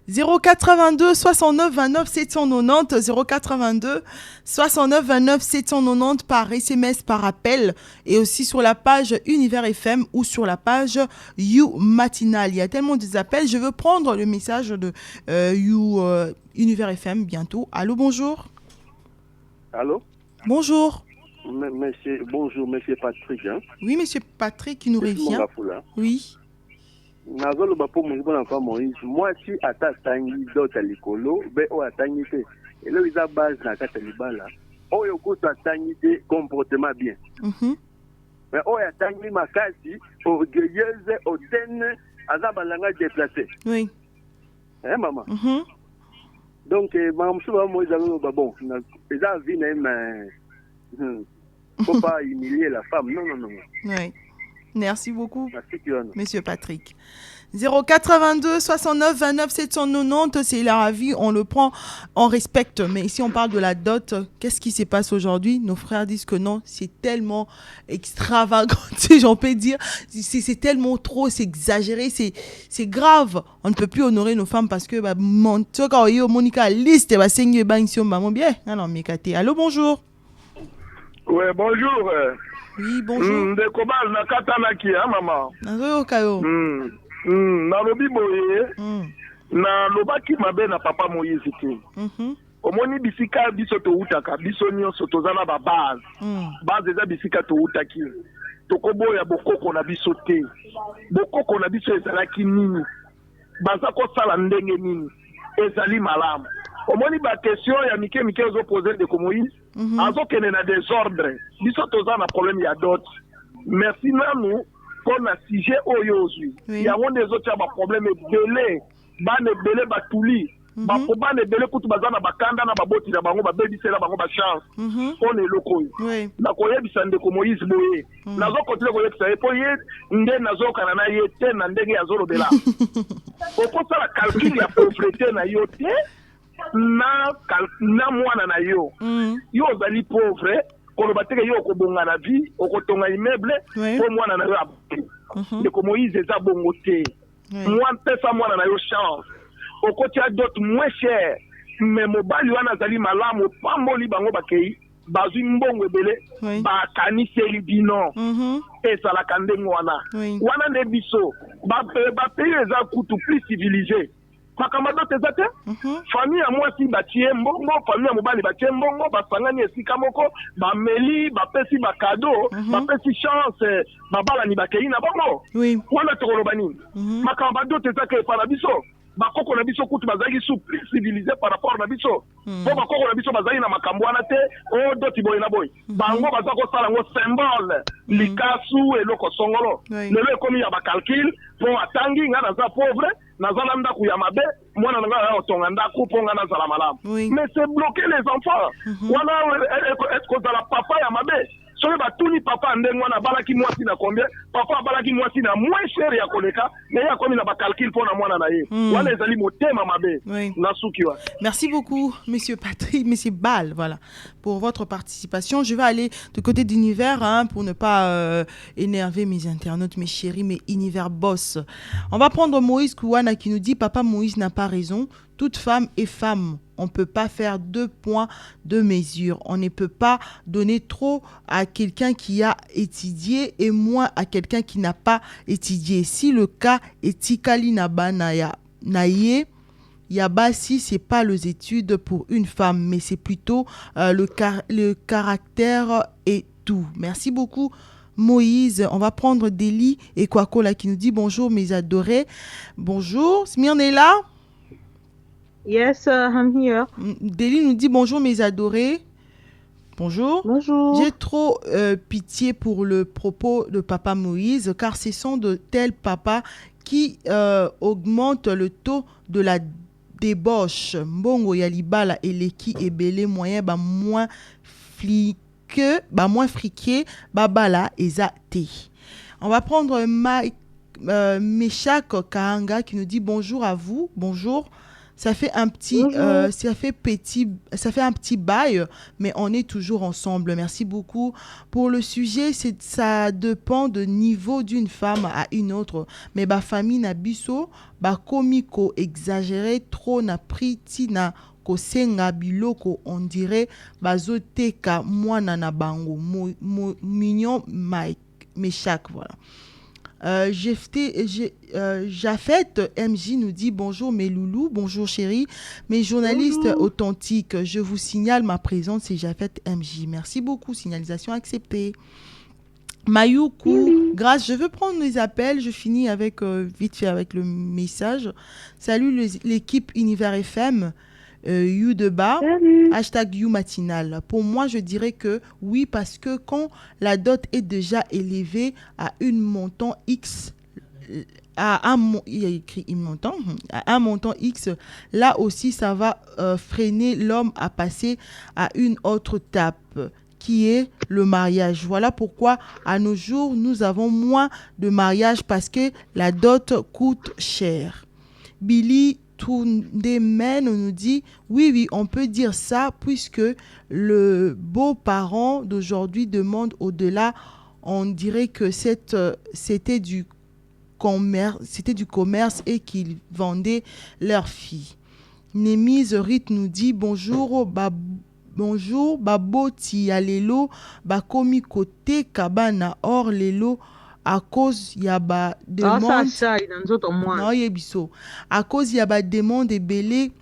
082 69 29 790 082 69 29 790 par SMS, par appel, et aussi sur la page Univers FM ou sur la page You Matinal. Il y a tellement des appels. Je veux prendre le message de Univers FM bientôt. Allô, bonjour. Allô. Bonjour. Bonjour, monsieur Patrick. Hein? Oui, monsieur Patrick qui nous revient. Oui. Nazoloba pour mon bon enfant Moïse, moi si ata tangi dota likolo be o atangi te et là ils a base na kata libala o yoko tangi te comportement bien mais o atangi makasi orgueilleuse hautaine azaba langa déplacé. Oui. Hein maman. Donc maman souvent Moïse azoloba bon ils a vu même faut pas humilier la femme, non. Oui. Merci beaucoup, merci, monsieur Patrick. 082 69 29 790, c'est la ravi, on le prend, on respecte. Mais ici, on parle de la dot. Qu'est-ce qui se passe aujourd'hui? Nos frères disent que non, c'est tellement extravagant, si j'en peux dire. C'est tellement trop, c'est exagéré, c'est grave. On ne peut plus honorer nos femmes parce que Monica liste va saigner bien. Alors, allô, bonjour. Ouais, bonjour. Oui, bonjour. De Kobal na katanaki hein maman. Nazo kayo. Na lobi boye. Na lobaki mabe na papa Moïse te. omoni bisika biso toutaka biso nyonso toza na babase base eza bisika toutaki tokoboya bokoko na biso te bokoko na biso ezalaki nini baza kosala ndenge nini ezali malamu omoni bakestion ya mike mike ozopose ndeko Moïse azokende na désordre biso toza na problème ya dot merci nanu mpo na sujet oyo ozwi yango nde ezotia baproblème ebele bana ebele batuli bana ebele kutu baza na bakanda na baboti na bango babebisela bango bachance mpona eloko oyo nakoyebisa ndeko Moïse boye nazokontinue koyebisa ye mpo ye nde nazokana na ye te na ndenge azolobela okosala calcul ya pauvreté na yo te na mwana na yo yo ozali pauvre koloba teke yo okobonga na vie okotonga immeuble mpo mwana na yo abongi ndeko Moïse eza bongo te pesa mwana na yo chance okotia dot moins cher mais mobali wana azali malamu pamboli bango bakei bazwi mbongo ebele bakaniseli bino ezalaka ndenge wana nde biso bapeyi eza kutu plus civilisé makambo dote eza te famille ya mwasi batie mbongo famille ya mobali batie mbongo basangani esika moko bameli bapesi bakado bapesi chance babalani bakei na bango wana tokoloba nini makambo dote eza ke epa na biso bakoko na biso kutu bazali sous plus civilisé par rapport na biso po bakoko na biso bazali na makambo wana te o doti boye na boye bango baza kosala ngo symbole likasu eloko songolo lelo ekomi ya bakalcule po atangi nga naza pauvre naza na ndako ya mabe mwana na nga ya otonga ndako mpo nga nazala malamu mais c'est bloquer les enfants wana ekozala papa ya mabe soki batuni papa ndenge wana abalaki mwasi na combien papa abalaki mwasi na moins cher ya koleka me ye akomi na bacalcule mpo na mwana na ye wana ezali motema mabe na suki wana. Merci beaucoup monsieur Patrick, monsieur Bal, voilà, pour votre participation. Je vais aller du côté d'Univers pour ne pas énerver mes internautes, mes chéris, mes Univers boss. On va prendre Moïse Kouana qui nous dit papa Moïse n'a pas raison, toute femme est femme. On ne peut pas faire 2 points de mesure. On ne peut pas donner trop à quelqu'un qui a étudié et moins à quelqu'un qui n'a pas étudié. Si le cas est Tikali Naba Naye, Yabasi, ce n'est pas les études pour une femme, mais c'est plutôt le caractère et tout. Merci beaucoup. Moïse, on va prendre Deli et Kwakola qui nous dit bonjour mes adorés. Bonjour, Smyrne est là? Yes, I'm here. Deli nous dit bonjour mes adorés. Bonjour. Bonjour. J'ai trop pitié pour le propos de papa Moïse, car ce sont de tels papas qui augmentent le taux de la débauche. Mbongo Yalibala et Leki et Belé moyen moins friqué babala et zate. On va prendre Meshak Kahanga qui nous dit bonjour à vous. Bonjour. Ça fait un petit bail, mais on est toujours ensemble. Merci beaucoup pour le sujet. Ça dépend du niveau d'une femme à une autre. Mais ba famille na biso, ba komiko exagéré trop na pritina ko senga biloko on dirait bazoteka mwana na bango mignon Mike Meshak, voilà. Jafet MJ nous dit bonjour mes loulous, bonjour chérie, mes journalistes authentiques, je vous signale ma présence, c'est Jafet MJ. Merci beaucoup, signalisation acceptée. Mayuku, grâce, je veux prendre les appels, je finis avec vite fait avec le message. Salut l'équipe Univers FM. You de bas, hashtag You matinal. Pour moi, je dirais que oui, parce que quand la dot est déjà élevée à un montant X, à un montant X, là aussi, ça va freiner l'homme à passer à une autre étape, qui est le mariage. Voilà pourquoi, à nos jours, nous avons moins de mariage parce que la dot coûte cher. Billy Toundemen nous dit oui, on peut dire ça puisque le beau-parent d'aujourd'hui demande au-delà. On dirait que c'était du commerce et qu'ils vendaient leur fille. Némise Rite nous dit bonjour, baboti ya lelo bakomi kote kabana or lelo à cause y a ba demande à cause y a ba demande ebele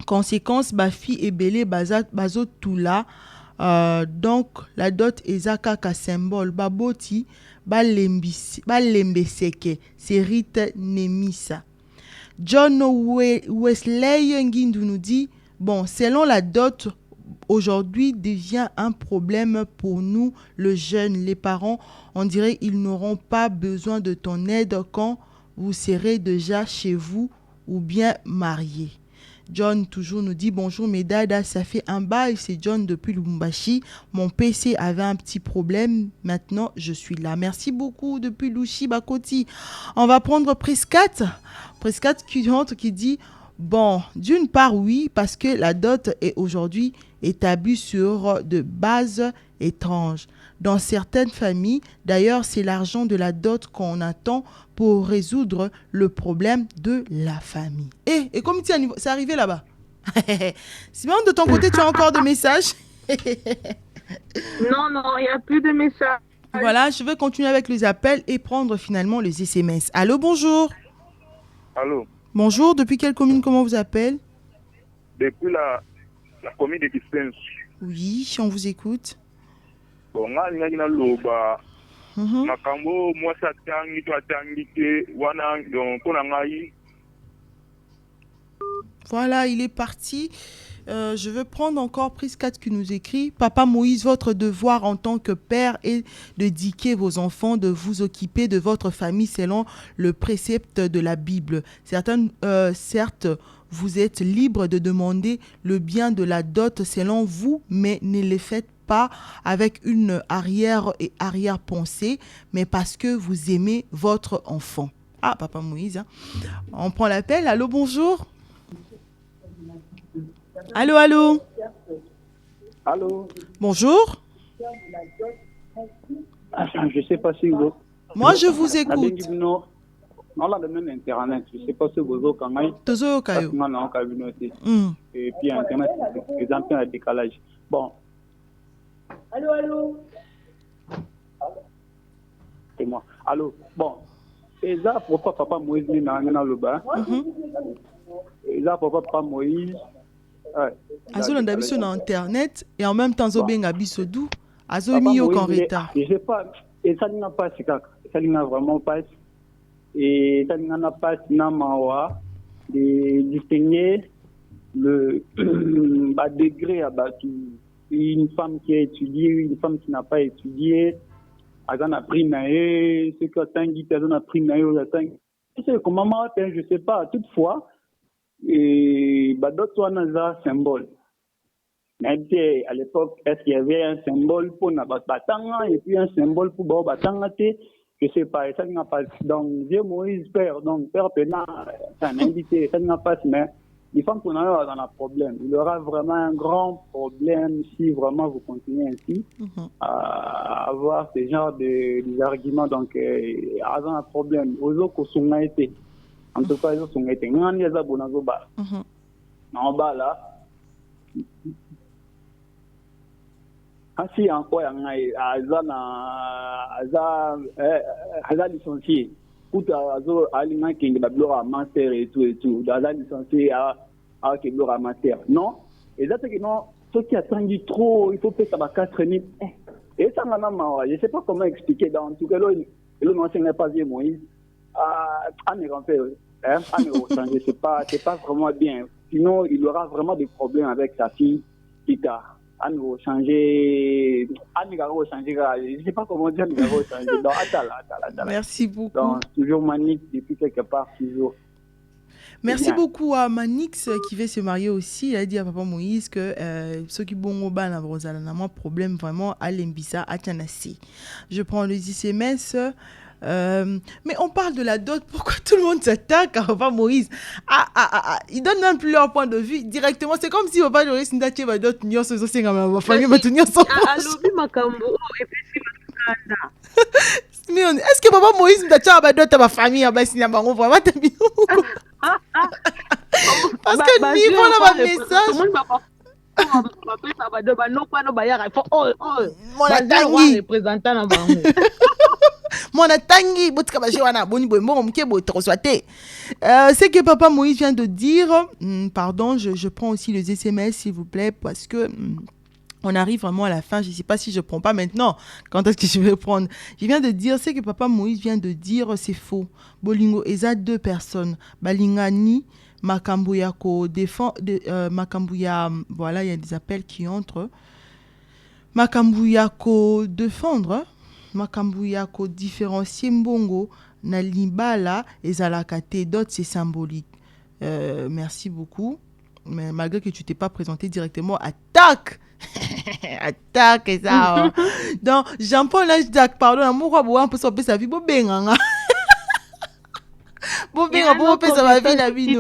Conséquence, ma fille est belé bazo tout là. Donc la dot ezaka ka symbole baboti balembeseke c'est rite nemisa. John Wesley Ngindu nous dit bon, selon la dot aujourd'hui devient un problème pour nous le jeune, les parents, on dirait ils n'auront pas besoin de ton aide quand vous serez déjà chez vous ou bien mariés. John toujours nous dit bonjour mes dadas, ça fait un bail, c'est John depuis Lubumbashi. Mon PC avait un petit problème, maintenant je suis là. Merci beaucoup depuis Lushi Bakoti. On va prendre Prescat qui dit bon, d'une part oui, parce que la dot est aujourd'hui établie sur de bases étranges. Dans certaines familles, d'ailleurs, c'est l'argent de la dot qu'on attend pour résoudre le problème de la famille. Et comme tu es c'est arrivé là-bas. Simon, de ton côté, tu as encore des messages? Non, il n'y a plus de messages. Voilà, je vais continuer avec les appels et prendre finalement les SMS. Allô, bonjour. Allô. Bonjour, depuis quelle commune, comment vous appelez? Depuis la commune de Dispense. Oui, on vous écoute. Bon, makambo mwasi atangi to atangi te wana donc pona ngai. Voilà, il est parti. Je veux prendre encore Prise 4 qui nous écrit. Papa Moïse, votre devoir en tant que père est d'éduquer vos enfants, de vous occuper de votre famille selon le précepte de la Bible. Certes, vous êtes libre de demander le bien de la dot selon vous, mais ne le faites pas avec une arrière-pensée, mais parce que vous aimez votre enfant. Ah, Papa Moïse, hein. On prend l'appel. Allô, bonjour. Allô. Allô. Bonjour. Je sais pas si vous... Moi, je vous écoute. On a le même Internet. Je sais pas si vous avez quand même... Et puis Internet, c'est un peu un décalage. Bon. Allô. C'est moi. Allô. Bon. Et ça, pourquoi Papa Moïse n'est pas le bas? Et ça, pourquoi Papa Moïse... Azolanda biso na internet et en même temps zobenga biso dou azo mi au retard. Je sais pas et ça n'a pas ça n'a vraiment pas et ça n'a pas mawa de distinguer le degré à une femme qui a étudié, une femme qui n'a pas étudié, elle a pris naé, ce que tangi elle a pris naé ou tangi. C'est comme maman, je sais pas toutefois. Et d'autres ont un symbole. Mais à l'époque, est-ce qu'il y avait un symbole pour Nabatanga et puis un symbole pour Batanga? Je sais pas, ça n'a pas. Donc, Dieu Moïse, Père, donc Père Pénat, c'est un invité, ça n'a pas. Mais il faut qu'on aille dans un problème. Il y aura vraiment un grand problème si vraiment vous continuez ainsi à avoir ce genre d'arguments. Donc, il y a un problème. Aux autres, on a été. En tout cas, ils sont été ngani ya zabu na zoba. Na bala. Asi encore ya ngai aza licencié. Tout azo alima kingi ba blora master et tout. Aza licencié à ke blora master. Non, et ça c'est que non, ce qui attendu trop, il faut payer ça 4 000. Et ça ngana mawa, je sais pas comment expliquer dans tout cas le n'enseigne pas bien Moïse. C'est pas vraiment bien. Sinon, il aura vraiment des problèmes avec sa fille plus tard. Je sais pas comment dire, Merci beaucoup. Donc, toujours Manix depuis quelque part, toujours. Merci beaucoup à Manix qui veut se marier aussi. Il a dit à Papa Moïse que ceux qui bon au bal n'a problème vraiment à l'embissa à Tianassi. Je prends les SMS. Mais on parle de la dot, pourquoi tout le monde s'attaque à Papa Moïse? Ils donnent même plus leur point de vue directement. C'est comme si Papa Moïse n'a pas dot ni sur ce ma famille va tenir son mais est-ce que Papa Moïse n'a pas dot à ma famille à Bassina Bango vraiment parce que niveau là ma message Monatangi, c'est que Papa Moïse vient de dire, pardon, je prends aussi les SMS s'il vous plaît, parce que on arrive vraiment à la fin. Je ne sais pas si je ne prends pas maintenant. Quand est-ce que je vais prendre? Je viens de dire, c'est que Papa Moïse vient de dire, c'est faux. Bolingo, et ça 2 personnes. Balingani, Makambuyako, Makambouya, voilà, il y a des appels qui entrent. Makambuyako, défendre. Makambuyako, différencier Mbongo, Nalimbala, et Zalakate, d'autres, c'est symbolique. Merci beaucoup. Mais malgré que tu t'es pas présenté directement, attaque! Attaque et ça. Donc, Jean-Paul Jacques, pardon, amour, on peut s'en sa vie, bon benganga. Bon benganga, on peut s'en vie la vie.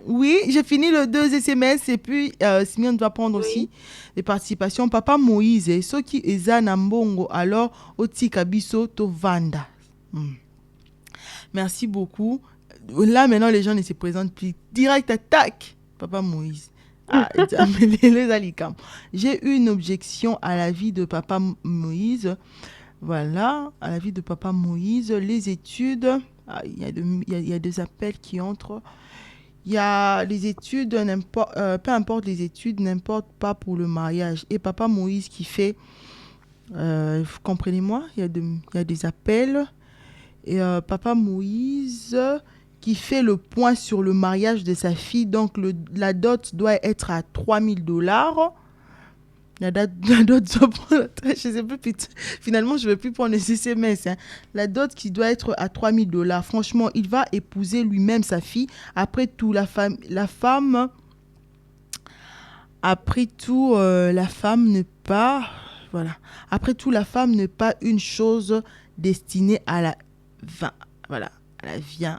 Oui, j'ai fini le 2 SMS et puis Simeon va prendre aussi les participations. Papa Moïse, ceux qui eza nambongo, alors oti kabiso to vanda. Merci beaucoup. Là maintenant les gens ne se présentent plus. Direct attaque, Papa Moïse. J'ai une objection à la vie de Papa Moïse. Voilà, à la vie de Papa Moïse. Les études, il y a 2 appels qui entrent. Il y a les études, peu importe les études, n'importe pas pour le mariage. Et Papa Moïse qui fait, comprenez-moi, il y a des appels. Et Papa Moïse qui fait le point sur le mariage de sa fille. Donc, la dot doit être à $3,000. La dot doit prendre... Je sais plus, finalement, je ne vais plus prendre les SMS. Hein. La dot qui doit être à $3,000. Franchement, il va épouser lui-même sa fille. Après tout, la femme n'est pas... Voilà. Après tout, la femme n'est pas une chose destinée à la... Voilà, à la viande.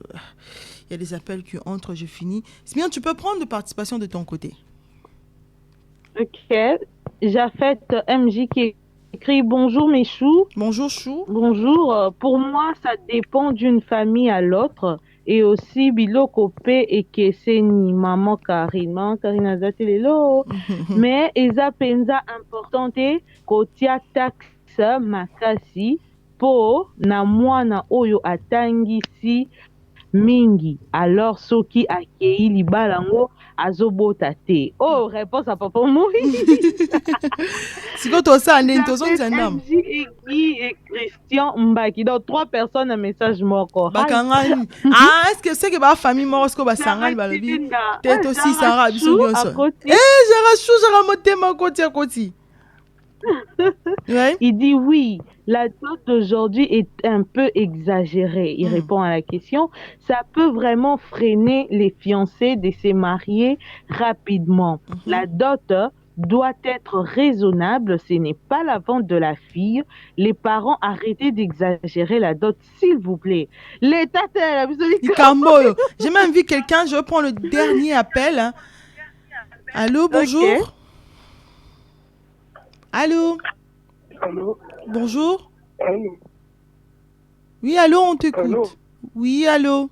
Il y a des appels qui entrent, je finis. Simeon, tu peux prendre de participation de ton côté. Ok. Jafet MJ qui écrit bonjour mes choux. Bonjour chou. Bonjour. Pour moi, ça dépend d'une famille à l'autre. Et aussi, biloko pe et keseni maman Karine Azatelelo. Mais eza penza importante kotia taxe makasi po na mwana oyo atangisi mingi, alors soki akei libalango azobota te. Oh, réponse à Papa Moïse. Si tu ça et Christian Mbaki. Donc 3 personnes un message moko. Bakangani. Ah, est-ce que c'est que ma famille morosco ba sangal ba lobi. Peut-être aussi Sarah biso nyonso. Jara moté ma côté. Ouais. Il dit oui, la dot d'aujourd'hui est un peu exagérée. Il répond à la question. Ça peut vraiment freiner les fiancés de se marier rapidement. La dot doit être raisonnable. Ce n'est pas la vente de la fille. Les parents, arrêtez d'exagérer la dot, s'il vous plaît. L'État, j'ai même vu quelqu'un. Je prends le dernier appel. Hein. Allô, bonjour. Okay. Allô? Allô? Bonjour? Allô? Oui, allô, on t'écoute. Allô? Oui, allô?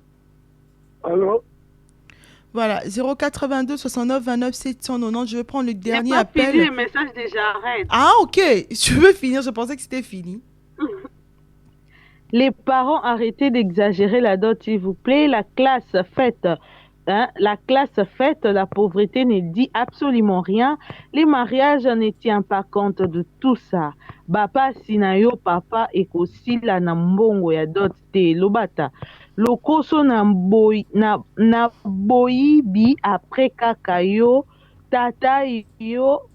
Allô? Voilà, 082 69 29 790. Je vais prendre le dernier appel. Fini, le message déjà arrête. Ah, ok. Je veux finir. Je pensais que c'était fini. Les parents, arrêtez d'exagérer la dot, s'il vous plaît. La classe faite... Hein, la classe faite, la pauvreté ne dit absolument rien. Les mariages ne tiennent pas compte de tout ça. Bapa sinayo papa ekosi la nambongo ya dot te lobata. Lokoso na boyibi après kakayo tata yo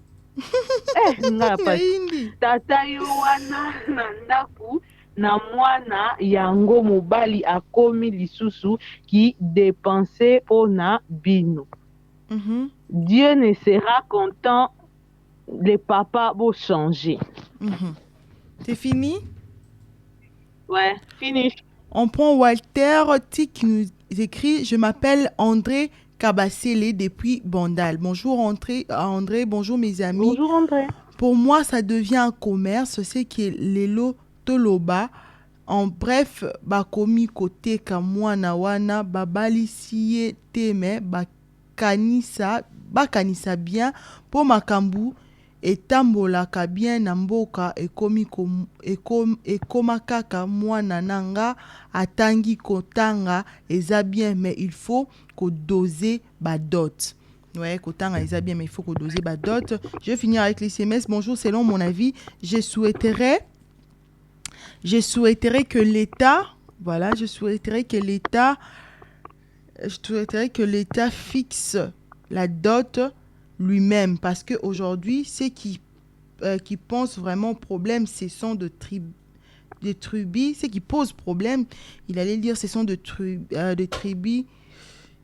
tata yo wana nandaku. Na mwana yango mobali akomi lisusu qui dépensait pona bino. Dieu ne sera content, les papas vont changer. C'est fini? Ouais, fini. On prend Walter T qui nous écrit: je m'appelle André Kabassele depuis Bandal. Bonjour André, bonjour mes amis. Bonjour André. Pour moi, ça devient un commerce, c'est que les lots Toloba, en bref, bakomi kote kamwana wana babalisie teme bakanisa bien pour makambu etambolaka bien na mboka ekoma kaka mwana nanga atangi kotanga eza bien mais il faut doser badot. Ouais, kotanga eza bien mais il faut doser badot. Je vais finir avec les SMS. Bonjour, selon mon avis, je souhaiterais que l'État fixe la dot lui-même, parce que aujourd'hui, ceux qui pensent vraiment problème, ce sont des tribus. Ce qui pose problème, il allait dire, ce sont des tribus.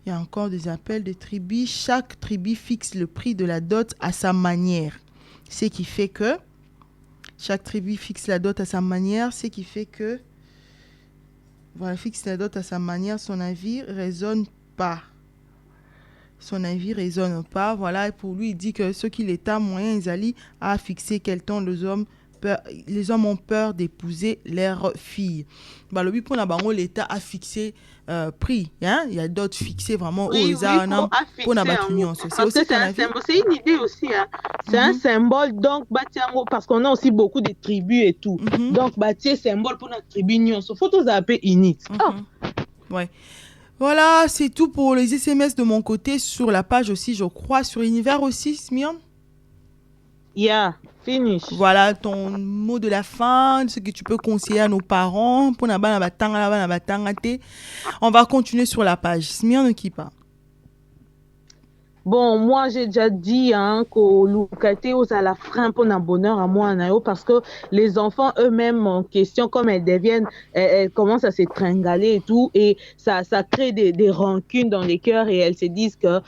Il y a encore des appels de tribus. Chaque tribu fixe le prix de la dot à sa manière. Ce qui fait que chaque tribu fixe la dot à sa manière. Ce qui fait que voilà, fixe la dot à sa manière. Son avis résonne pas. Voilà, pour lui, il dit que ce qui l'État moyen, ils allaient à fixer quel temps les hommes ont peur d'épouser leurs filles. Bah, le but pour l'État a fixé prix. Hein? Il y a d'autres fixés vraiment pour la union. C'est une idée aussi. Hein? C'est un symbole. Donc, parce qu'on a aussi beaucoup de tribus et tout. Donc, c'est symbole pour notre tribu. Il faut tous appeler init. Ouais. Voilà, c'est tout pour les SMS de mon côté. Sur la page aussi, je crois, sur Univers aussi, Smion. Yeah, finish. Voilà ton mot de la fin, ce que tu peux conseiller à nos parents. On va continuer sur la page. Smion ne quitte pas. Bon, moi, j'ai déjà dit qu'au Lukate, aux à la frein pour un bonheur à moi, parce que les enfants eux-mêmes en question, comme elles commencent à se tringaler et tout, et ça crée des rancunes dans les cœurs, et elles se disent que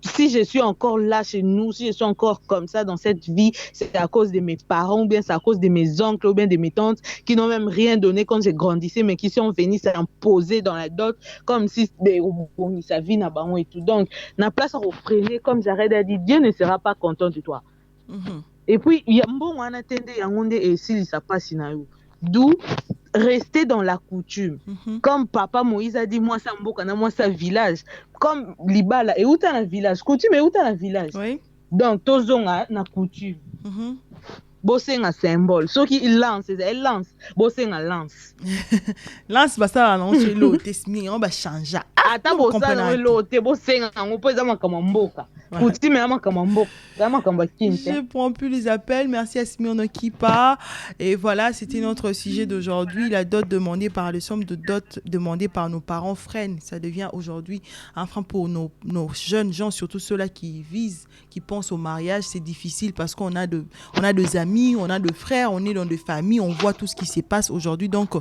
si je suis encore là chez nous, si je suis encore comme ça dans cette vie, c'est à cause de mes parents, ou bien c'est à cause de mes oncles, ou bien de mes tantes, qui n'ont même rien donné quand j'ai grandissé, mais qui sont venus s'imposer dans la dot, comme si sa vie n'a pas et tout. Donc, na place à refréner, comme j'arrête à dire, Dieu ne sera pas content de toi. Et puis, il y a un bon moment et si ça passe, d'où rester dans la coutume. Comme papa Moïse a dit, moi ça mboka, moi ça village. Comme Libala, et où t'as un village? Coutume, et où t'as un village? Oui. Donc, tozonga na coutume. Bossé un symbole. Ceux qui lancent, elle lance. Bossé un lance. Lance, bah ça, non, c'est l'autre. On va changer. Attends, bossé un l'autre. Bossé un, on peut dire comme mboka. Coutume, comme mboka. Je ne prends plus les appels. Merci à Smirno Kipa. Et voilà, c'était notre sujet d'aujourd'hui. La dot demandée par le somme de dot demandée par nos parents freine. Ça devient aujourd'hui un frein pour nos jeunes gens, surtout ceux-là qui visent, qui pensent au mariage. C'est difficile parce qu'on a des amis, on a des frères, on est dans des familles, on voit tout ce qui se passe aujourd'hui. Donc,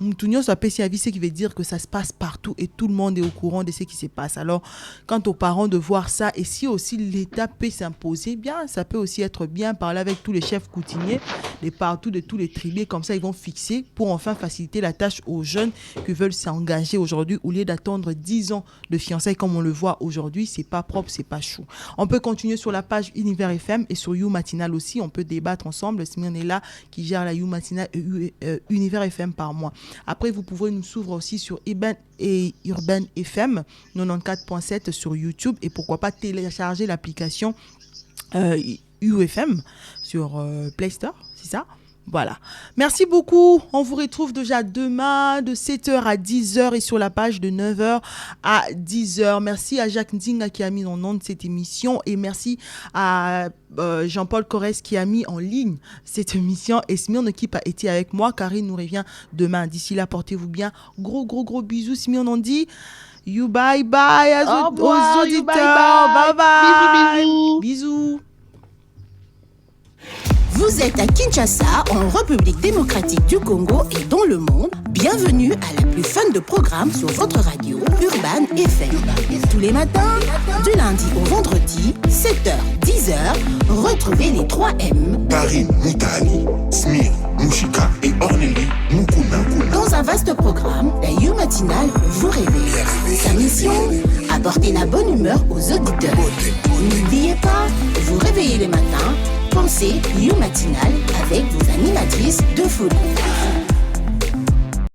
Moutounio soit PCAV, ce qui veut dire que ça se passe partout et tout le monde est au courant de ce qui se passe. Alors, quant aux parents de voir ça, et si aussi l'État peut s'imposer, bien, ça peut aussi être bien parler avec tous les chefs coutumiers, de partout, de tous les tribus, comme ça ils vont fixer pour enfin faciliter la tâche aux jeunes qui veulent s'engager aujourd'hui au lieu d'attendre 10 ans de fiançailles comme on le voit aujourd'hui. C'est pas propre, c'est pas chou. On peut continuer sur la page Univers FM et sur You Matinal aussi, on peut débattre ensemble. Simon est là qui gère la You Matinal Univers FM par mois. Après, vous pouvez nous suivre aussi sur Urban FM 94.7 sur YouTube et pourquoi pas télécharger l'application UFM sur Play Store, c'est ça? Voilà. Merci beaucoup. On vous retrouve déjà demain de 7h à 10h et sur la page de 9h à 10h. Merci à Jacques Ndinga qui a mis en onde cette émission et merci à Jean-Paul Corrèze qui a mis en ligne cette émission. Et Smirne qui a été avec moi. Karine nous revient demain. D'ici là, portez-vous bien. Gros bisous. Smirne on dit you bye aux auditeurs. Bye. Bisous. Vous êtes à Kinshasa, en République démocratique du Congo et dans le monde. Bienvenue à la plus fun de programmes sur votre radio Urban FM. Tous les matins, du lundi au vendredi, 7h, 10h, retrouvez les 3M. Paris, Moutali, Smir, Mouchika et Ornélie Mukuna. Dans un vaste programme, la You Matinale vous réveille. Sa mission, apporter la bonne humeur aux auditeurs. N'oubliez pas, vous réveillez les matins. Pensez You Matinale avec vos animatrices de folie.